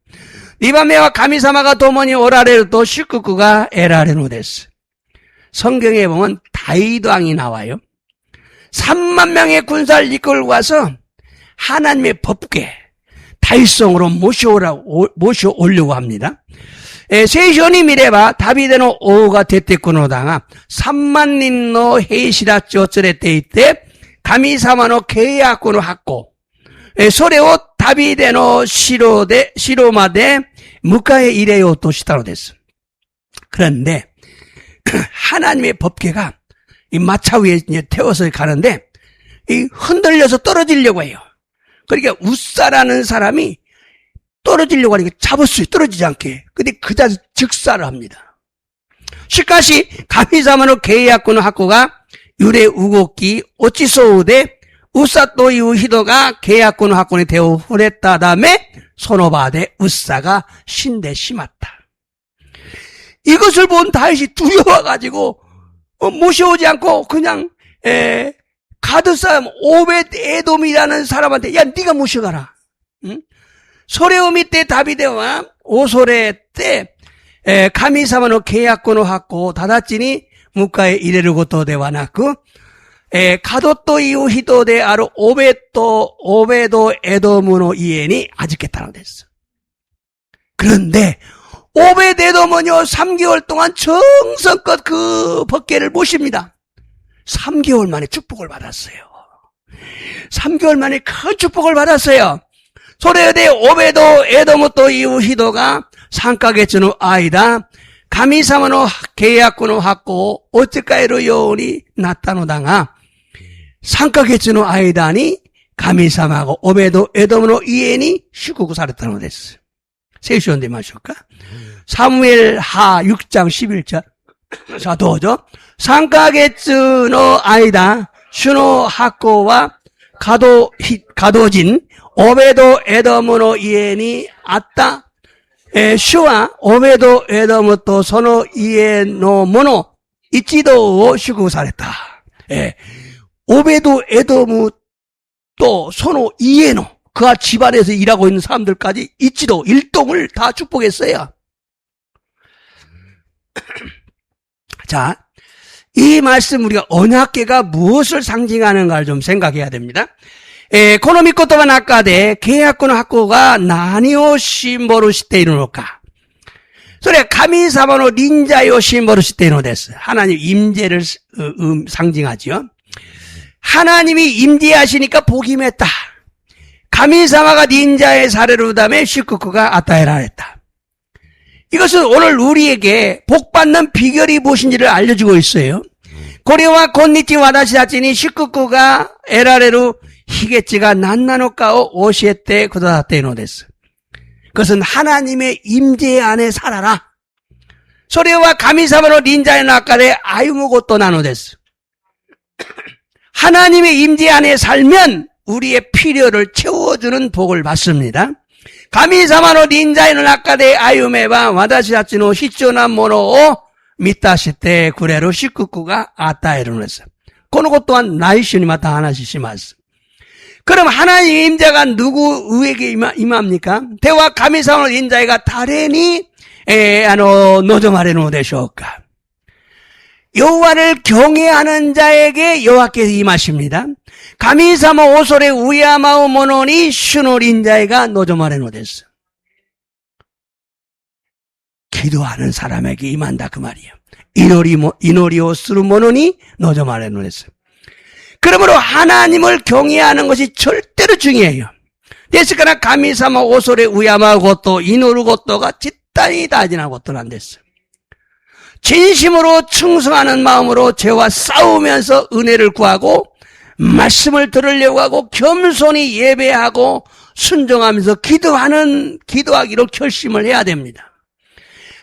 니바메와 가미사마가 도모니 오라레도 슈쿠쿠가 에라레노です. 성경에 보면 다윗 왕이 나와요. 3만 명의 군사를 이끌고 와서 하나님의 법궤 다윗성으로 모셔오려고 합니다. 聖書に見ればダビデの王が出てくるのだが3万人の兵士たちを連れて行って神様の契約の箱それをダビデの城まで迎え入れようとしたのです. 그런데 하나님의 법궤가 이 마차 위에 태워서 가는데 이 흔들려서 떨어지려고 해요. 그러니까 웃사라는 사람이 떨어지려고 하니까 잡을 수 있어요. 떨어지지 않게. 근데 그 자리에서 즉사를 합니다. しかし神様の契約の箱が揺れ動き落ちそうでウサという人が契約の箱に手を触れたためその場でウサが死んでしまった. 이것을 본 다윗이 두려워가지고 모셔오지 않고 그냥 가드 사람 오벳 에돔이라는 사람한테 야 네가 모셔가라. 응? 소레오미 때 다비데와 오소레 때 가미사마の契約の箱を直ちに迎え入れることではなくカドという人であるオベドエドムの家に預けたのです. 그런데 오베드 에돔은요 3개월 동안 정성껏 그 법궤를 모십니다. 3개월 만에 축복을 받았어요. 3개월 만에 큰 축복을 받았어요. それでオベドエドムという人が3ヶ月の間神様の契約の箱を持ち帰るようになったのだが3ヶ月の間に神様がオベドエドムの家に祝福されたのです. 聖書読んでみましょうか. 사무엘하 6장 11절. 자, どうぞ. 3ヶ月の間主の箱は가둬진 오베도 에돔의家にあった. 주와 오베도 에돔 또その家の者一同を祝福された. 오베도 에돔 또その家の그 집안에서 일하고 있는 사람들까지 이치도 일동을 다 축복했어요. 자, 이 말씀 우리가 언약궤가 무엇을 상징하는가를 좀 생각해야 됩니다. この御言葉の中で契約の箱が何をシンボルしているのか。それは神様の臨在をシンボルしているのです. 하나님 임재를 상징하죠. 하나님이 임재하시니까 복이 맺다. 神様が臨在されるため祝福が与えられた. 이것은 오늘 우리에게 복받는 비결이 무엇인지를 알려주고 있어요. 고레와 곤니치 와다시 다치니 시쿠쿠가 에라레루 히게치가 난나노카오 오시에테 쿠다다테노 데스. 그것은 하나님의 임재 안에 살아라. 소리와 가미사마로 닌자의 나카데 아유무고또 나노데스. 하나님의 임재 안에 살면 우리의 필요를 채워주는 복을 받습니다. 가미사마로 닌자의 나카데 아유메바 와다시 다치노 히초나 모노오 미타시테 구레로 시쿠쿠가 아타에르노스. 그것 또한 나이슈니 마타 하나씩 심하스. 그럼 하나님의 임재가 누구에게 임합니까? 대와 가미사마로 닌자가 다레니 노조마레노 되쇼까. 여호와를 경외하는 자에게 여호와께서 임하십니다. 가미사마 오소레 우야마오 모노니 슈노 닌자가 노조마레노 됐어. 기도하는 사람에게 임한다 그 말이에요. 이노리오 스루 모노니 노조마레노 됐어. 그러므로 하나님을 경외하는 것이 절대로 중요해요.ですから 가미사마 오소레 우야마오 고토 이노루 고토가 단히 다지나 것도 안 됐어. 진심으로 충성하는 마음으로 죄와 싸우면서 은혜를 구하고 말씀을 들으려고 하고 겸손히 예배하고 순종하면서 기도하기로 결심을 해야 됩니다.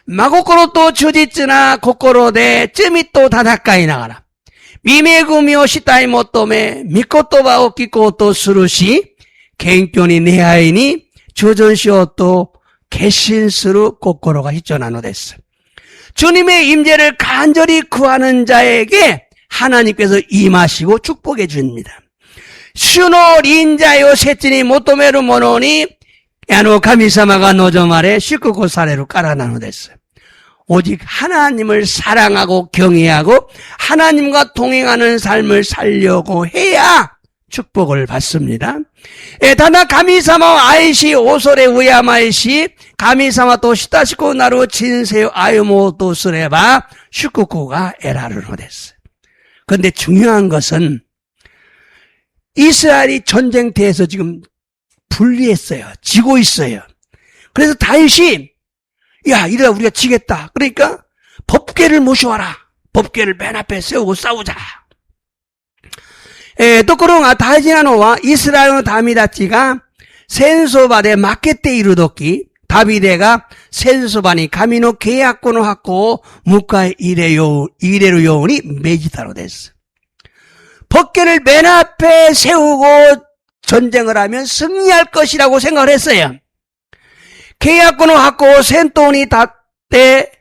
마고코로 또 주짓즈나 고코로 대 쯤이 또 다다까이 나가라. 미메구미오 시타이 모토메 미코토바오 끼코토 스루시 갱견이 내하이니 조전시오 또 개신스루 고코로가 히쳐나노 됐어. 주님의 임재를 간절히 구하는 자에게 하나님께서 임하시고 축복해 줍니다. 슈노 린자요 세진이 모토메루 모노니 야노 가미사마가 노조말에 시쿠코 사레로 깔아나노 됐어요. 오직 하나님을 사랑하고 경외하고 하나님과 동행하는 삶을 살려고 해야 축복을 받습니다. 다나 가미사마 아이시 오소레 우야마이시 가미사마 또 시타시코 나루 진세요 아유모 또 쓰레바 슈쿠쿠가 에라르노 됐어요. 그런데 중요한 것은 이스라엘이 전쟁터에서 지금 분리했어요. 지고 있어요. 그래서 다윗이 이러다 우리가 지겠다. 그러니까 법궤를 모셔와라. 법궤를 맨 앞에 세우고 싸우자.ところが大事なのはイスラエルの民たちが戦争場で負けているとき、ダビデが戦争場に神の契約の箱を迎え入れるように命じたのです。법궤를 맨 앞에 세우고 전쟁을 하면 승리할 것이라고 생각을 했어요. 계약권의箱戦闘に立って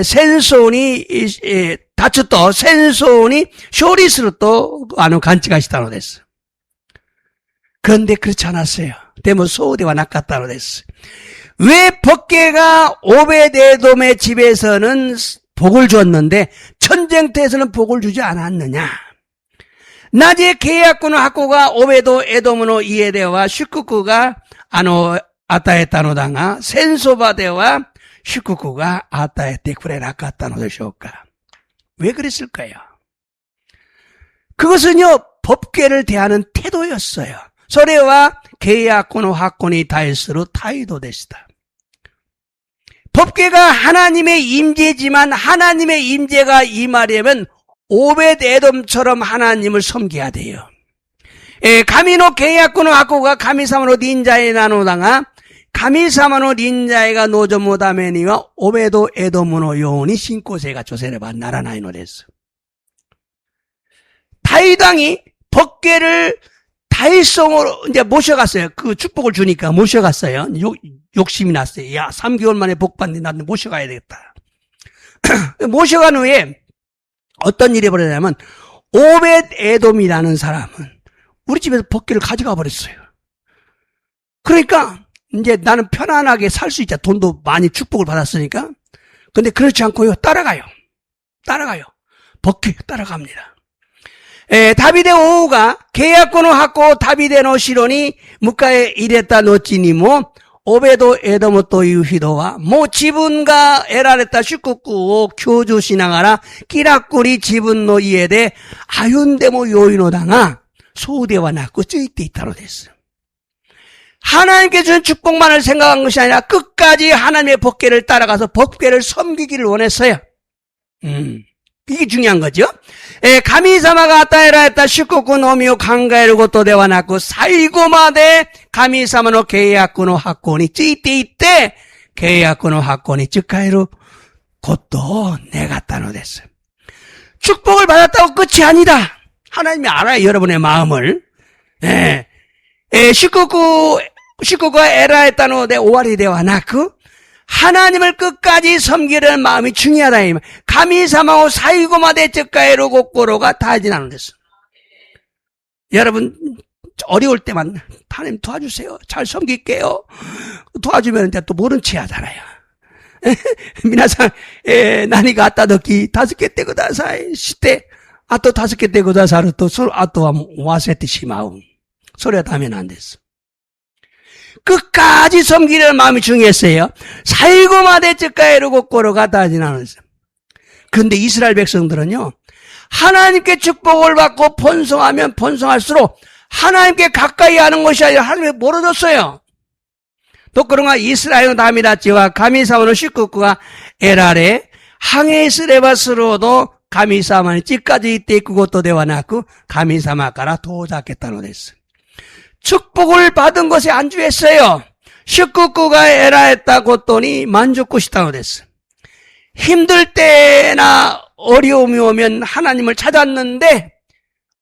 戦争に立つと戦争に勝利すると勘違いしたのです。그런데 그렇지 않았어요. でもそうではなかったのです。왜 법궤가 오베데돔의 집에서는 복을 줬는데 전쟁터에서는 복을 주지 않았느냐? 낮에 계약권의 학고가 오베도 에돔의 이에데와 슈쿠쿠가 아타에타노다가 센소바데와 슈쿠쿠가 아타에테 쿠레나카타노 되쇼까? 왜 그랬을까요? 그것은요, 법궤를 대하는 태도였어요. 소레와 계약권의 학권이 다일수로 타이도 되시다. 법궤가 하나님의 임재지만 하나님의 임재가 임하려면 오벳에돔처럼 하나님을 섬겨야 돼요. 가미노 계약권의 학고가 가미사마노 닌자에 나노다가 가미사마노 닌자에가 노조모다메니와 오베도 에도무노 요온이 신고세가 조세레바 나라나이노 됐어. 다윗왕이 법궤를 다윗성으로 이제 모셔갔어요. 그 축복을 주니까 모셔갔어요. 욕심이 났어요. 3개월 만에 복 받는데 나는 모셔가야 되겠다. 모셔간 후에 어떤 일이 벌어졌냐면 오벳 에돔이라는 사람은 우리 집에서 법궤를 가져가 버렸어요. 그러니까 이제 나는 편안하게 살 수 있자. 돈도 많이 축복을 받았으니까. 근데 그렇지 않고요. 따라가요. 법궤 따라갑니다. 다비데 오후가 계약권을 갖고 다비데 노 시로니 무카에 이랬다 노치니모 오베도 에도모 또 유히도와 모 지분가 에라레타 슈쿠쿠 교주 시나가라 끼라꾸리 지분 노 이에데 아윤데모 요이노다가 소대와 낳고 쯔이때 있다로 됐어. 하나님께 주는 축복만을 생각한 것이 아니라 끝까지 하나님의 법궤를 따라가서 법궤를 섬기기를 원했어요. 이게 중요한 거죠. 가미사마가 아따에라했다 시코쿠 노미오 강가에를 고토 대와나쿠 사이고마데 가미사마노 계약쿠노 하코니 찌이때 이때 계약쿠노 하코니 쯔카에루 고토 내갔다노 됐어요. 축복을 받았다고 끝이 아니다. 하나님이 알아요, 여러분의 마음을. 시코쿠가 에라했다노 데 오와리 대와나쿠 하나님을 끝까지 섬기려는 마음이 중요하다. 가미사마오 사이고마데 쯔카에루 고꼬로가 다지나는 데서. 여러분 어려울 때만 하나님 도와주세요. 잘 섬길게요. 도와주면 이제 또 모른 체 하잖아요. 미나상 나니가 아따 듣기 5개 떼고 다사이 시대 아또 5개 떼고 다사를 또 서로 아또 와세트 시마움 소리가 하면 안 됐어. 끝까지 섬기려는 마음이 중요했어요. 살고마대 쯔까에로 고꼬로 가다 지나면서. 그런데 이스라엘 백성들은요, 하나님께 축복을 받고 번성하면 번성할수록 하나님께 가까이 하는 것이 아니라 하나님께 멀어졌어요. 또 그런가 이스라엘 다미다치와 가미사마노 시쿠쿠가 에라레 항해스레바스로도 가미사마니 찌까지 이때 그것도 대와나고 가미사마가라 도자겠다노 됐어요. 축복을 받은 것에 안주했어요. 시쿠쿠가 에라했다고 했더니 만족굿이다고 됐어요. 힘들 때나 어려움이 오면 하나님을 찾았는데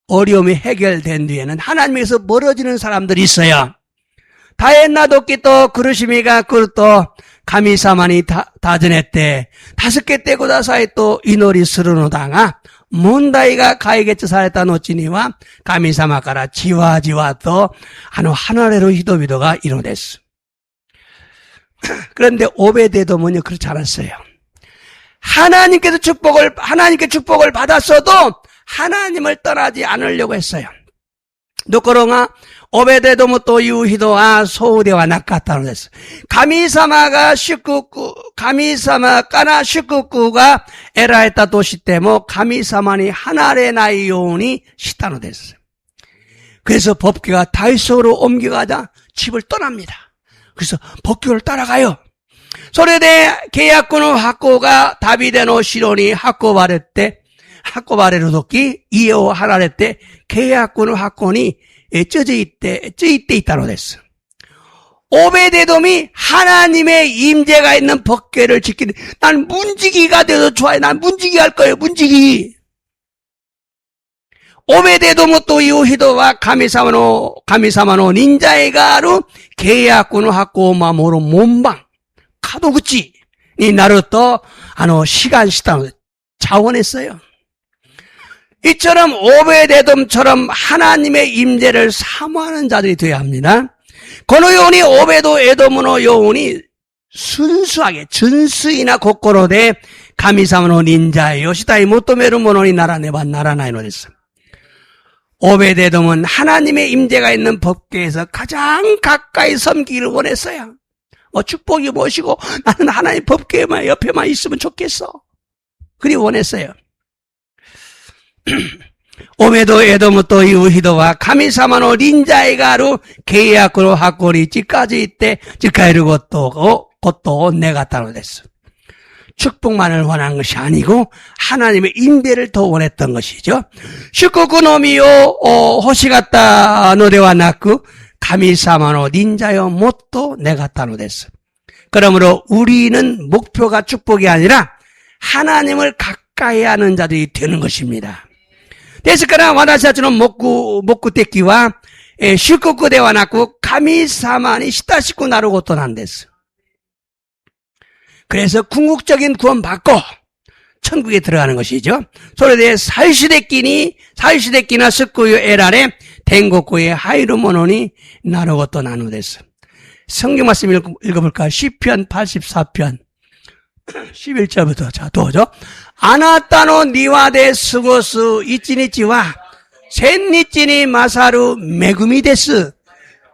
어려움이 해결된 뒤에는 하나님에서 멀어지는 사람들이 있어요. 다했나도끼 또 그르시미가 그또 가미사마니 다전했대 5개 떼고 다사에 또 이노리 스르노당아 몬다이가 가이게츠 사했다 노치니와 가미사마가라 지와지와 또 하나레로 히도비도가 이루됐어. 그런데 오베데돔은요 그렇지 않았어요. 하나님께 축복을 받았어도 하나님을 떠나지 않으려고 했어요. 노코롱아 오베데돔은 또 유히도아 소우대와 낚았다고 했어. 가미사마가 가미사마까나 시쿠쿠가 에라했다 도시 때모 가미사마니 하나레 나이오니 시타노 됐어요. 그래서 법궤가 다이소로 옮겨가자 집을 떠납니다. 그래서 법궤를 따라가요. 소레데 계약군의 학고가 다비데노 시로니 학고바레때 학고바레로 돕기 이에오 하나레 때 계약군의 학고니 쪄이때 있다로 됐어. 오베데돔이 하나님의 임재가 있는 법궤를 지키는, 난 문지기가 돼도 좋아요. 난 문지기 할 거예요, 문지기. 오베데돔은 또 이오히도와 가미사마노 닌자에가루 계약군의 학고 마모로 몸방 카도구치 이 나루토 시간 시당 자원했어요. 이처럼 오베데돔처럼 하나님의 임재를 사모하는 자들이 되어야 합니다. 고노 요운이 오베도 에도무노 요운이 순수하게 전수이나 고코로데 가미사마노 닌자에 요시다이 모토메루 모노니 나라네바 나라나이노 됐어. 오베데돔은 하나님의 임재가 있는 법궤에서 가장 가까이 섬기기를 원했어요. 축복이 무엇이고 나는 하나님 법궤만 옆에만 있으면 좋겠어. 그리 원했어요. 오메도 에도무 또 이우히도와 가미사마노 닌자에가루 계약으로 하코리 찌까지 이때 찌까이르 곧도 내갔다고 됐어. 축복만을 원한 것이 아니고 하나님의 임재를 더 원했던 것이죠. 슈쿠쿠노미요 호시가타 노데와 나쿠 가미사마노 닌자요 못도 내갔다고 됐어. 그러므로 우리는 목표가 축복이 아니라 하나님을 가까이 하는 자들이 되는 것입니다.ですから私たちの目的は祝福ではなく神様に親しくなることなんです。그래서 궁극적인 구원받고 천국에 들어가는 것이죠. 소리대 사유시대끼나 스쿠유 에라레 텐고쿠의 하이루모노니 나누고또 나누됐어. 성경 말씀 읽어볼까요? 시편 84편 11절부터 자 도죠. 아나타노 니와데 스고스 이치니치와 센니치니 마사루 메구미 데스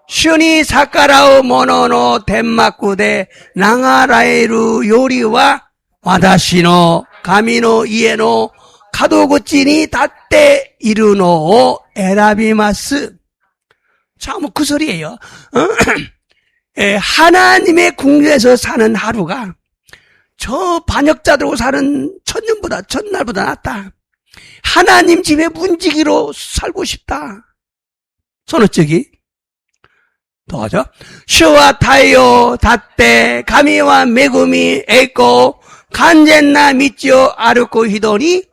슈니 사카라우 모노노 덴마쿠데 나가라에루 요리와 와다시노 가미노 이에노 카도구치니 다떼 이루노 에라비마스. 참 그 소리예요. 하나님의 궁전에서 사는 하루가 저 반역자들하고 사는 천년보다 낫다. 하나님 집에 문지기로 살고 싶다. 손어쩌기. 또 하죠. 슈와 타이오 다떼 가미와 메구미 에이코 간젠나 미찌오 아르코 히도니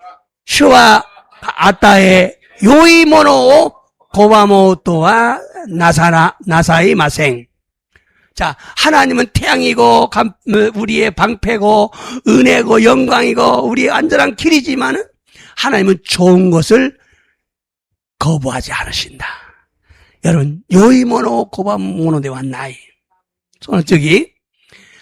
슈와 아따에 요이모노 고바모토와 나사이 마생. 자, 하나님은 태양이고 우리의 방패고 은혜고 영광이고 우리의 안전한 길이지만은 하나님은 좋은 것을 거부하지 않으신다. 여러분, 요이모노 고바모노데와 나이. 손을 저기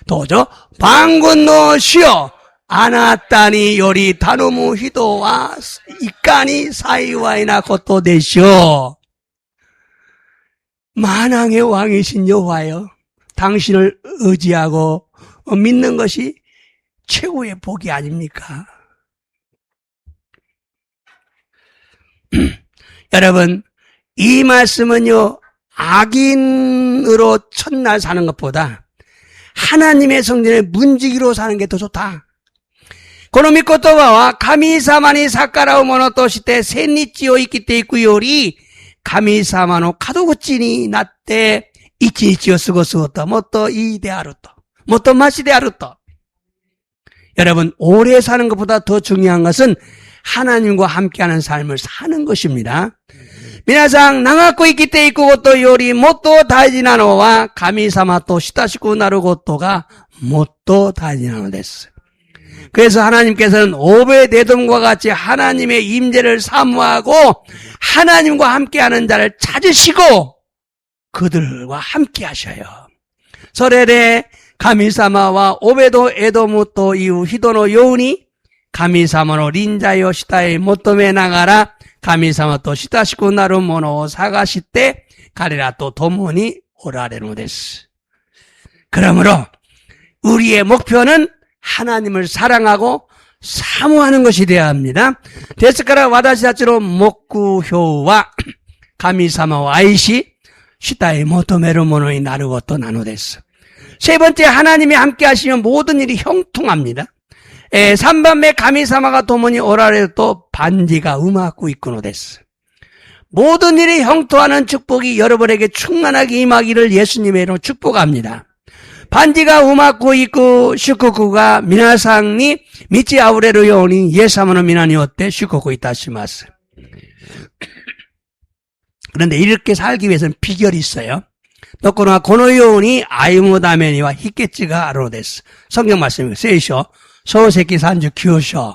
도저 방군노 시오 아나타니 요리 다노무 히도와 이까니 사이와이나 것도 되시오. 만왕의 왕이신 여호와여, 당신을 의지하고 믿는 것이 최고의 복이 아닙니까? 여러분, 이 말씀은요, 악인으로 첫날 사는 것보다 하나님의 성전에 문지기로 사는 게 더 좋다. 고노미 코토바와 가미사마니 사카라오 모노토시테 센니치오 이키테 이쿠요리 가미사마노 카도구치니 나tte 이치니치오 쓰고쓰고또 모토 이데아루토 모토 마시데아루토. 여러분, 오래 사는 것보다 더 중요한 것은 하나님과 함께하는 삶을 사는 것입니다. 미나상 나가고 있기 때 있고 것도 요리 못도 다이지나노와 가미사마 또 시다시고 나루 것도가 못도 다이지나노 됐어. 그래서 하나님께서는 오베데돔과 같이 하나님의 임재를 사모하고 하나님과 함께하는 자를 찾으시고 그들과 함께 하셔요. 설레레 가미사마와 오베도 에도무 또 이후 히도노 요우니 가미사마노 린자요 시다에 모토메 나가라 가미사마 또 시다시고 나루 모노 사가시때 가레라 또 도모니 오라레노 데스. 그러므로 우리의 목표는 하나님을 사랑하고 사모하는 것이 되어야 합니다. 데스카라 와다시다치로 목구효와 가미사마와 아이시 시다에 모토메르 모노이 나르고또 나노데스. 세 번째, 하나님이 함께 하시면 모든 일이 형통합니다. 3番目 가미사마가 도모니 오라레 또 반지가 우마쿠 이쿠노 데스. 모든 일이 형통하는 축복이 여러분에게 충만하게 임하기를 예수님의 이름으로 축복합니다. 반지가 우마쿠 이쿠 슈쿠쿠가 미나상니 미치 아우레르 요니 예사모노 미나니 오때 슈쿠쿠 이타시마스. 그런데 이렇게 살기 위해서는 비결이 있어요. 또코나 고노요니 아이모다메니와 히케치가 아로데스. 성경 말씀이에요. 세이쇼 소세키 산주 규쇼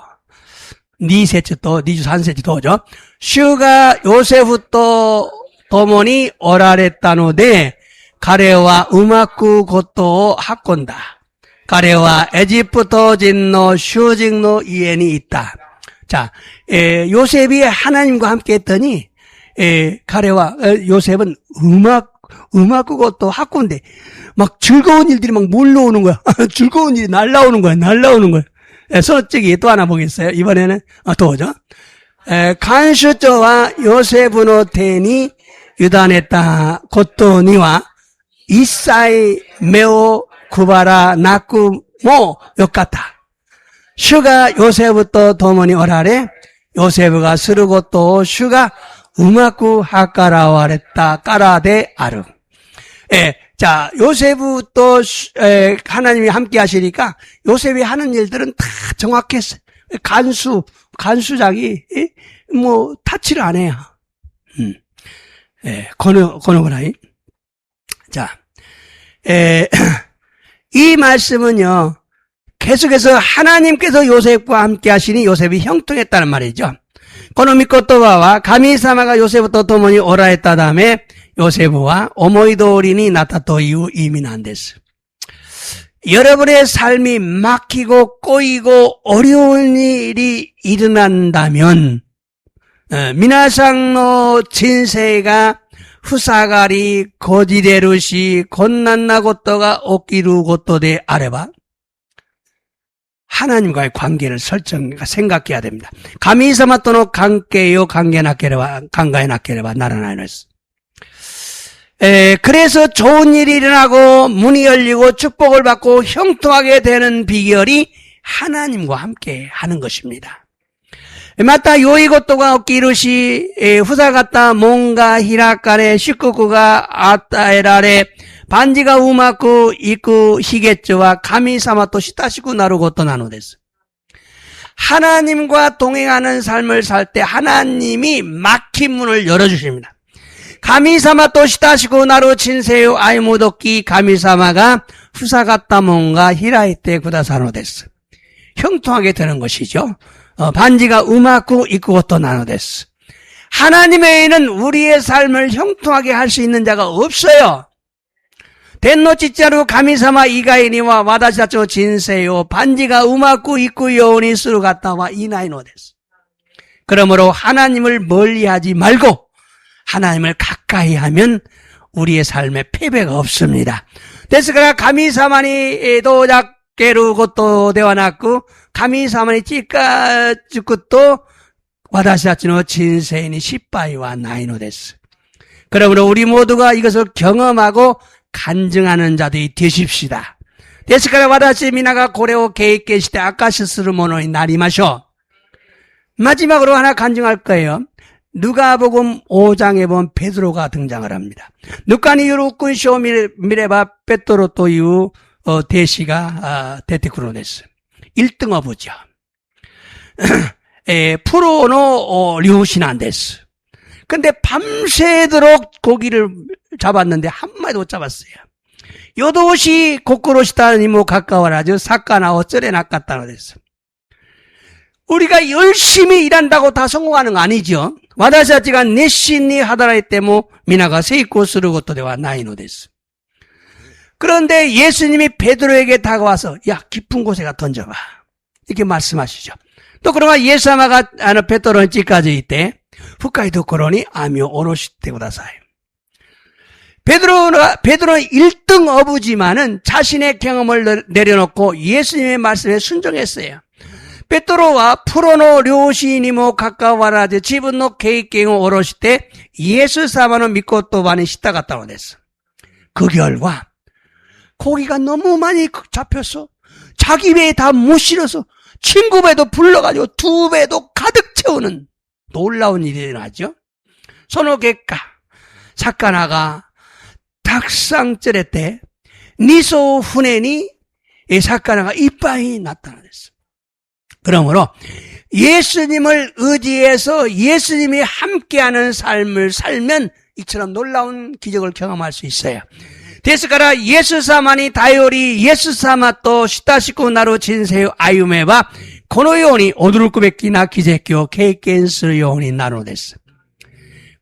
니세츠 또 니주 산세치 도죠. 슈가 요세프 또 도모니 오라레타노데 가레와 우마쿠 고토 학곤다. 가레와 에지프토 진노 슈직노 이엔이 있다. 자, 요셉이 하나님과 함께 했더니 가레와 요셉은 우마쿠 고토 학곤데 막 즐거운 일들이 막 몰려오는 거야. 즐거운 일이 날라오는 거야. 서쪽이 또 하나 보겠어요. 이번에는 또 오죠. 간슈조와 요셉노 테니 유단했다 고토니와 이사이 메오 구바라 나쿠 모 요카타. 슈가 요셉부터 도모니 오라레 요셉가 스르고또 슈가 우마쿠 하카라와랬다 까라데 아르. 자, 요셉부터 하나님이 함께 하시니까 요셉이 하는 일들은 다 정확했어요. 간수장이 뭐 타치를 안 해요. 거누구라이. 자, 이 말씀은요, 계속해서 하나님께서 요셉과 함께 하시니 요셉이 형통했다는 말이죠. 고노미코토바와 가미사마가 요셉부터 도모니 오라했다 다음에 요셉과 오모이도리니 나타토 이후 이민한 데스. 여러분의 삶이 막히고 꼬이고 어려운 일이 일어난다면 미나상노 진세가 후사가리 고지데루시 곤난나 고토가 오키루 고토데 아레바 하나님과의 관계를 생각해야 됩니다. 가미사마토노 관계요 관계나케레바 나라나이너스. 그래서 좋은 일이 일어나고 문이 열리고 축복을 받고 형통하게 되는 비결이 하나님과 함께 하는 것입니다. 마타 요이고토가 얻기 이르시 후사가타 몬가 히라카네 시쿠쿠가 아타에라레 반지가 우마쿠 이쿠 히게츠와 가미사마토 시타시쿠 나루고토 나노데스. 하나님과 동행하는 삶을 살 때 하나님이 막힌 문을 열어주십니다. 가미사마토 시타시쿠 나루 친세요 아이모도끼 가미사마가 후사가타 몬가 히라이테 구다사노데스. 형통하게 되는 것이죠. 반지가 우마쿠 이쿠고토 나노데스. 하나님 외에는 우리의 삶을 형통하게 할 수 있는 자가 없어요. 덴노치짜루 가미사마 이가이니와 와다시다초 진세요 반지가 우마쿠 이쿠 요오니 스루가타와 이나이노데스. 그러므로 하나님을 멀리하지 말고 하나님을 가까이 하면 우리의 삶에 패배가 없습니다. 데스가라 가미사마니 도작게루고토 대와나쿠 가미사마니 찌까주쿠토 와다시다치노 진세인이 십바이와 나이노데스. 그러므로 우리 모두가 이것을 경험하고 간증하는 자들이 되십시다. 데스카라 와다시 미나가 고레오 게이케시테 아카시스르 모노이 나리마쇼. 마지막으로 하나 간증할 거예요. 누가복음 5장에 보면 베드로가 등장을 합니다. 누카니 유루꾼쇼 미레바 베토로 또유 대시가 데테크로네스 1등 어부죠. 프로노 류신한데스. 근데 밤새도록 고기를 잡았는데 한 마리도 못 잡았어요. 요도시 고꾸로시다니 뭐 가까워라죠. 사카나 어쩌레 낚았다는 데서. 우리가 열심히 일한다고 다 성공하는 거 아니죠. 와다시아치가 네신니 하다라이 때모 미나가 세이코 스르 것도 되와 나이노 데스. 그런데 예수님이 베드로에게 다가와서 야 깊은 곳에가 던져봐 이렇게 말씀하시죠. 또 그러면 예수아마가 베드로는 찌까지 있대 후카이 도코로니 아미오 오로시테 구다사이. 베드로는 1등 어부지만은 자신의 경험을 내려놓고 예수님의 말씀에 순종했어요. 베드로와 프로노 료시니모 가까와라지 지분노 케이킹오 오로시테 예수 사마노 믿고 또 많이 시다갔다고 됐어. 그 결과 고기가 너무 많이 잡혔어. 자기 배에 다 못 실어서 친구 배도 불러가지고 2배도 가득 채우는 놀라운 일이 일어나죠. 소노게까 사카나가 닭상절에 때 니소 후네니 이 사카나가 이빠이 나타나겠어. 그러므로 예수님을 의지해서 예수님이 함께하는 삶을 살면 이처럼 놀라운 기적을 경험할 수 있어요. 데스카라 예수사마니 다이오리 예수사마と親しくなる人生を歩めばこのように驚くべきな奇跡を経験するようになるのです。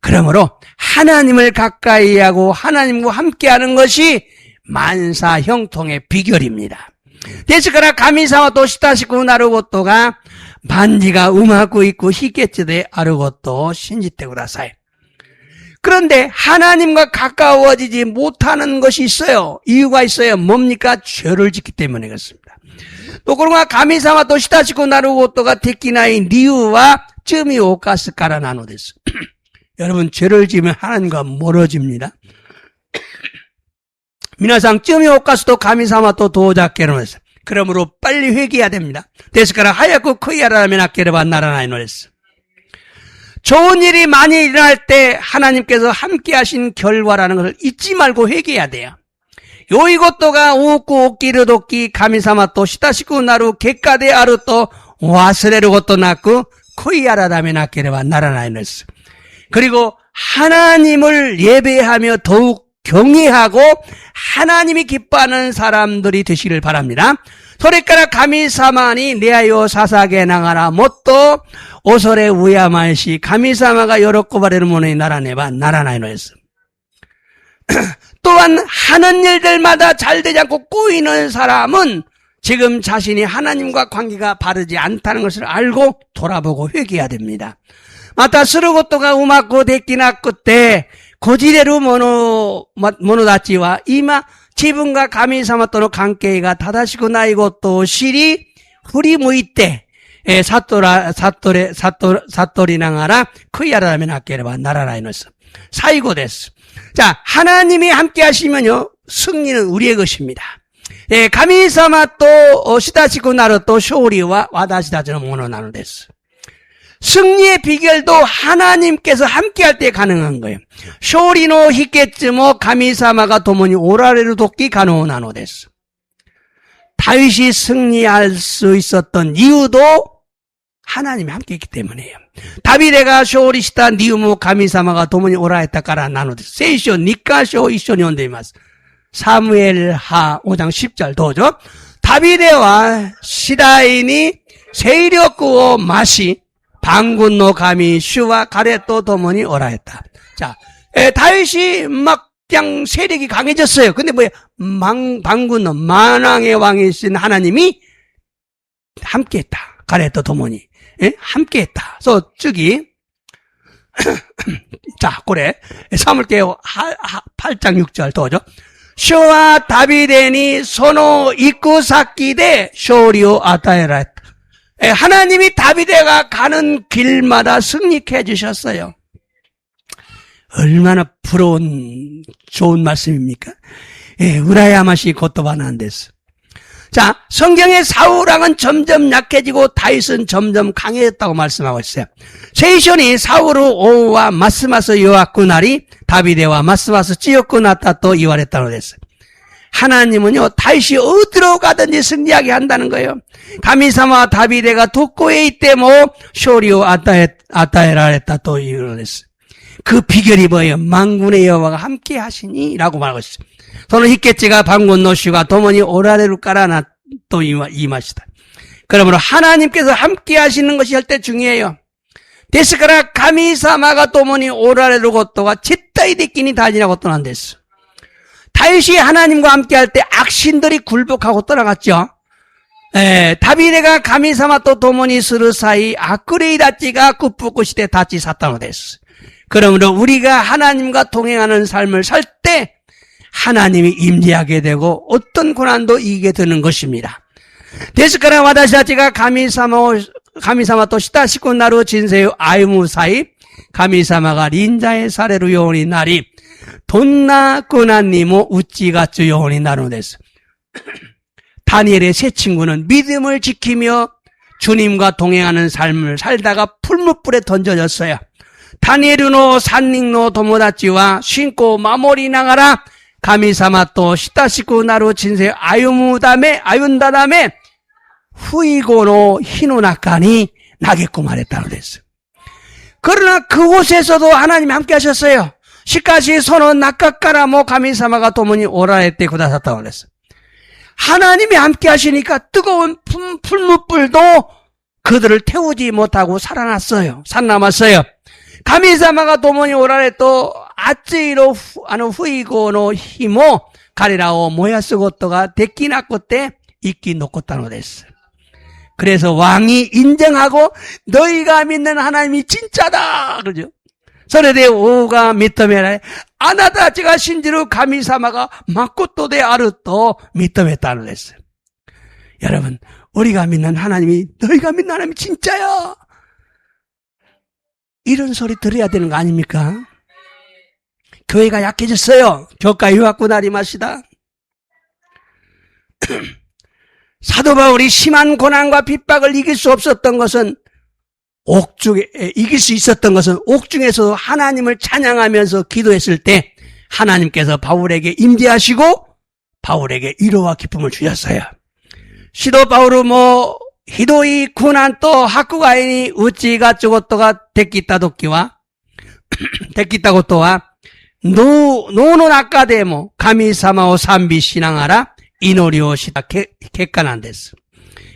그러므로 하나님을 가까이 하고 하나님과 함께하는 것이 만사 형통의 비결입니다. 데스카라 가미사와と親しくなることが万事がうまくいく秘訣であることを信じてください. 그런데 하나님과 가까워지지 못하는 것이 있어요. 이유가 있어요. 뭡니까? 죄를 짓기 때문에 그렇습니다. 또 그런가 가미사와と親しくなることができない理由は罪を犯すからなのです. 여러분 죄를 지으면 하나님과 멀어집니다. 皆さん罪を犯すと神様と遠ざけるのです. 그러므로 빨리 회개해야 됩니다. ですから早く悔い改めなければならないのです. 좋은 일이 많이 일어날 때 하나님께서 함께 하신 결과라는 것을 잊지 말고 회개해야 돼요. 요이고토가 오고 오기를 돕기 가미사마또 시다시쿠 나루 객가데 아루또 와스레르 것도 낳고 코이아라다메 낳게레바 나라나이너스. 그리고 하나님을 예배하며 더욱 경외하고 하나님이 기뻐하는 사람들이 되시길 바랍니다. 소리까라 가미사마니 내하여 사사게 나가라 못도 오설에 우야말시 가미사마가 요렇고바레르 모노이 나라네바 나라나이노였어. 또한 하는 일들마다 잘 되지 않고 꼬이는 사람은 지금 자신이 하나님과 관계가 바르지 않다는 것을 알고 돌아보고 회개해야 됩니다. 마타 스르고토가 우마코 데키나 끝에 고지레루 모노다치와 이마 지분과 가미사마토의 관계가 다다시고 나이고 또 실이 후리 무이때 사토리나가라 크이야라면 아케레바 나라라 이노스 사이고 됐어. 자, 하나님이 함께 하시면요 승리는 우리의 것입니다. 가미사마 또 시다시고 나로 또 쇼리와 와다시다즈는 모노 나노 됐어. 승리의 비결도 하나님께서 함께할 때 가능한 거예요. 쇼리노 히케츠모 가미사마가 도모니 오라레루 돕기 가노나노 됐어. 다윗이 승리할 수 있었던 이유도 하나님이 함께했기 때문이에요. 다비데가 쇼리시다 니우무 가미사마가 도모니 오라했다 까라 나노 됐어. 세이쇼 니까쇼 이쇼니 온데이마스. 사무엘하 5장 10절 도죠. 다비데와 시다인이 세이력구오 마시 방군노 가미 슈와 가레또 도모니 오라했다. 자, 다윗이 막 그냥 세력이 강해졌어요. 근데 방군노 만왕의 왕이신 하나님이 함께했다. 가레또 도모니 함께했다. 그래서 저기 자, 고래 사무엘記 8장 6절 도죠. 슈와 다비데니 소노 이쿠사키데 쇼리오 아타에라 했다. 하나님이 다비데가 가는 길마다 승리케 해주셨어요. 얼마나 부러운 좋은 말씀입니까? 우라야마시 고토바나안데스. 자, 성경의 사울왕은 점점 약해지고 다윗은 점점 강해졌다고 말씀하고 있어요. 세이션이 사울의 오우와 마스마스 요아쿠나리 다비데와 마스마스 찌요쿠나타 또 이와랬다고 했어요. 하나님은요 다윗이 어디로 가든지 승리하게 한다는 거예요. 가미사마 다비데가 독고에 있대 뭐 쇼리오 아타에라 했다 또 이러랬어요. 그 비결이 뭐예요? 만군의 여호와가 함께 하시니 라고 말하고 있어요. 저는 히케치가 방군 노슈가 도모니 오라레루 까라나 또 이 맛이다. 그러므로 하나님께서 함께 하시는 것이 절대 중요해요. 데스카라 가미사마가 도모니 오라레루 고토가 짓다이 데끼니 다지라고 떠난댔어. 다윗이 하나님과 함께 할 때 악신들이 굴복하고 떠나갔죠. 다비데가 가미사마 또 도모니 스르 사이 아크레이 다치가 굽붓고 시대 다치 사탄으로 됐어. 그러므로 우리가 하나님과 동행하는 삶을 살 때 하나님이 임재하게 되고 어떤 고난도 이기게 되는 것입니다. 데스카라 와다시다치가 가미사마 또 시다시고 나루 진세요 아유무 사이 가미사마가 린자의 사례로 요원이 나리 돈나 고난니모 우찌가쭈 요원이 나루 됐어. 다니엘의 세 친구는 믿음을 지키며 주님과 동행하는 삶을 살다가 풀무불에 던져졌어요. 다니엘노 산닝노 도모다치와 신고 마모리 나가라 가미사마 또 시다시고 나루 진세 아윤다다메 후이고노 히노나카니 나겠고 말했다고 됐어요. 그러나 그곳에서도 하나님이 함께 하셨어요. 시카시 소노 나카카라모 가미사마가 도모니 오라했대 구다샀다고 그랬어요. 하나님이 함께 하시니까 뜨거운 풀무불도 그들을 태우지 못하고 살아남았어요. 가미사마가 도모니 오라레 또 아쯔이로 후이고노 히모 가리라오 모야스고토가 데키나코때 이끼 놓고따노 됐어요. 그래서 왕이 인정하고 너희가 믿는 하나님이 진짜다 그러죠.それで 王が 認められ 아나다치가 신지루 가미사마가 마코토데 아르또 認めたのです. 여러분, 우리가 믿는 하나님이 너희가 믿는 하나님이 진짜야. 이런 소리 들어야 되는 거 아닙니까? 교회가 약해졌어요. 교과 유학구나리 마시다. 사도 바울이 심한 고난과 핍박을 이길 수 없었던 것은 이길 수 있었던 것은 옥중에서 하나님을 찬양하면서 기도했을 때 하나님께서 바울에게 임재하시고 바울에게 위로와 기쁨을 주셨어요. 시도 바울은 히도이 군한 또 하쿠가인이 우찌가 쪼고또가 데키타도끼와 데키타고또와 노노 나카데모 가미사마오 산비 신앙하라 이노리오 시다 객관한 데스.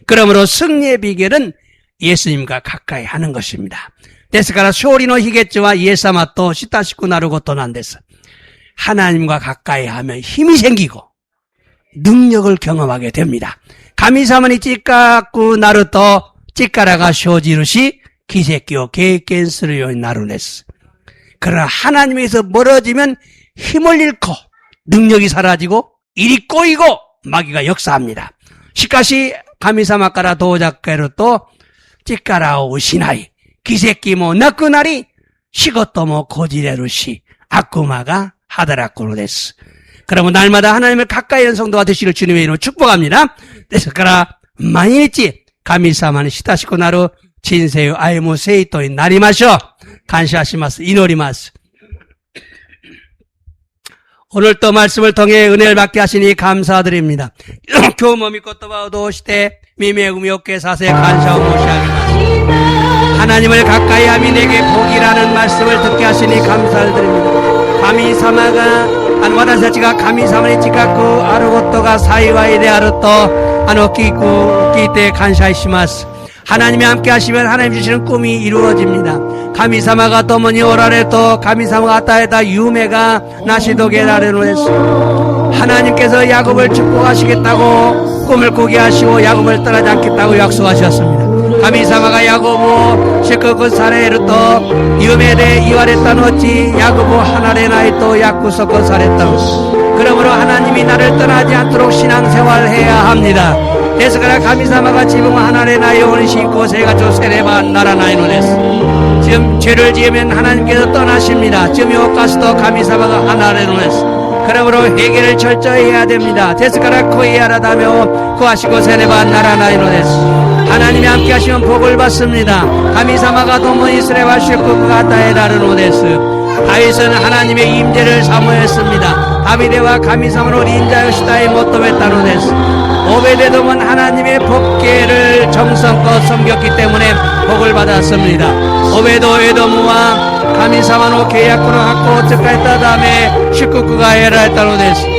그러므로 승리의 비결은 예수님과 가까이 하는 것입니다. 데스카라 쇼리노 히게츠와 이에사마 또 시타시쿠 나르고 또난 데스. 하나님과 가까이 하면 힘이 생기고 능력을 경험하게 됩니다. 가미사마니 찌까꾸 나르또 찌까라가 쇼지르시 기세끼오 계획견스르요 나루네스. 그러나 하나님에서 멀어지면 힘을 잃고 능력이 사라지고 일이 꼬이고 마귀가 역사합니다. 시카시 가미사마까라 도작가로 또力を失い、奇跡もなくなり、仕事もこじれるし、悪魔が働くのです。그러면 날마다 하나님을 가까이 하는 성도가 되시기를 주님의 이름으로 축복합니다. 그래서毎日神様に親しくなる人生を歩む生徒になりましょう。感謝します。祈ります。 오늘 또 말씀을 통해 은혜를 받게 하시니 감사드립니다. 교모 믿고또바 오도시대 미매금이 없게 사세 감사하고 모시하겠습니다. 하나님을 가까이 함이 내게 복이라는 말씀을 듣게 하시니 감사를 드립니다. 감히 사마가 와다시가 감히 사마니 지각고 아르고또가 사이와이 데 아르또 아노키고 기때 감사하시마스. 하나님이 함께 하시면 하나님 주시는 꿈이 이루어집니다. 가미사마가 또머니 오라레또 가미사마가 따에다 유메가 나시도게 라레노에서 하나님께서 야곱을 축복하시겠다고 꿈을 꾸게 하시고 야곱을 떠나지 않겠다고 약속하셨습니다. 가미사마가 야곱을 시끄고 사레르또 유메레 이와레따 놓지 야곱을 하나레 나이또 약구석고 사레따. 그러므로 하나님이 나를 떠나지 않도록 신앙생활을 해야 합니다. 그래서 그라 가미사마가 지붕 하나레 나이 오니시고 새가 조세레바 나라나이노레스. 지금 죄를 지으면 하나님께서 떠나십니다. 지금 요가스도 가미사마가 하나레 노레스. 그러므로 회개를 철저히 해야 됩니다. 데스카라 코이아라다며 구하시고 세레바 나라나이노레스. 하나님이 함께 하시면 복을 받습니다. 가미사마가 도모니 스레바 쉐쿠가 따에다르노데스. 다윗은 하나님의 임재를 사모했습니다. 다비데와 가미사마로 린자요시다에 못도했다노데스. 오베데돔은 하나님의 법궤를 정성껏 섬겼기 때문에 복을 받았습니다. 오베도 에돔과 가미사마노 계약권을 갖고 즉가했다 다음에 십국구가 에라했다노데스.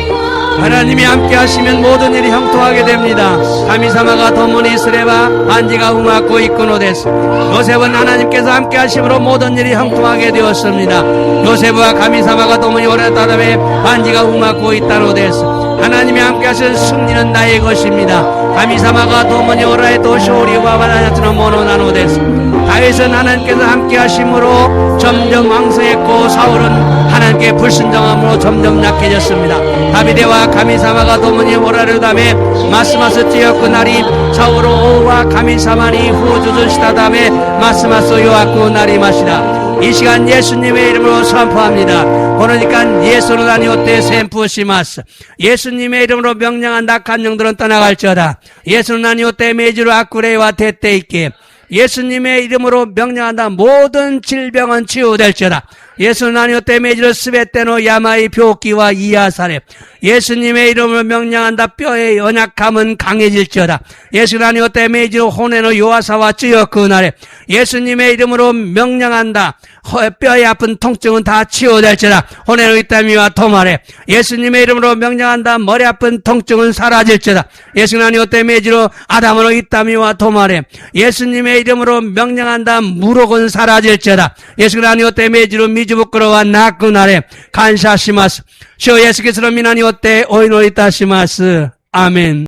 하나님이 함께 하시면 모든 일이 형통하게 됩니다. 가미사마가 도문이 스레바 반지가 웅하고 있고노데스. 요셉은 하나님께서 함께 하심으로 모든 일이 형통하게 되었습니다. 요셉과 가미사마가 도문이 오랬다 다음에 반지가 웅하고 있다노데스. 하나님이 함께 하신 승리는 나의 것입니다. 가미사마가 도문이 오라에 도쇼리와 바다야트노 모노나노데스. 다윗은 하나님께서 함께 하심으로 점점 왕성했고 사울은 하나님께 불순종함으로 점점 약해졌습니다. 다비데와 가미사마가 도문이 오라를 다음에 마스마스 찌었고 날이 사울로 오와 가미사마니 후주주시다 다음에 마스마스 요하고 날이 마시다. 이 시간 예수님의 이름으로 선포합니다. 그러니까 예수는 아니오때 샘푸시마스. 예수님의 이름으로 명령한 악한 영들은 떠나갈지어다. 예수는 아니오때 메주로 아쿠레와 대때 있게. 예수님의 이름으로 명령한다. 모든 질병은 치유될지어다. 예수는 아니오때 메주로 스베테노 야마이 묘기와 이하사레. 예수님의 이름으로 명령한다. 뼈의 연약함은 강해질지어다. 예수는 아니오때 메주로 호네노 요하사와 찌어 그날에. 예수님의 이름으로 명령한다. 뼈의 아픈 통증은 다 치유될지어다. 호네노 이따미와 토마레. 예수님의 이름으로 명령한다. 머리 아픈 통증은 사라질지어다. 예수는 아니오때 메주로 아담으로 이따미와 토마레. 예수님의 이름으로 명령한다. 무록은 사라질지어다. 예수는 아니오때 메주로 미주부끄러와 나그나레. 간사시마스. 쇼 예수께서 미나니오때 오이노이타시마스. 아멘.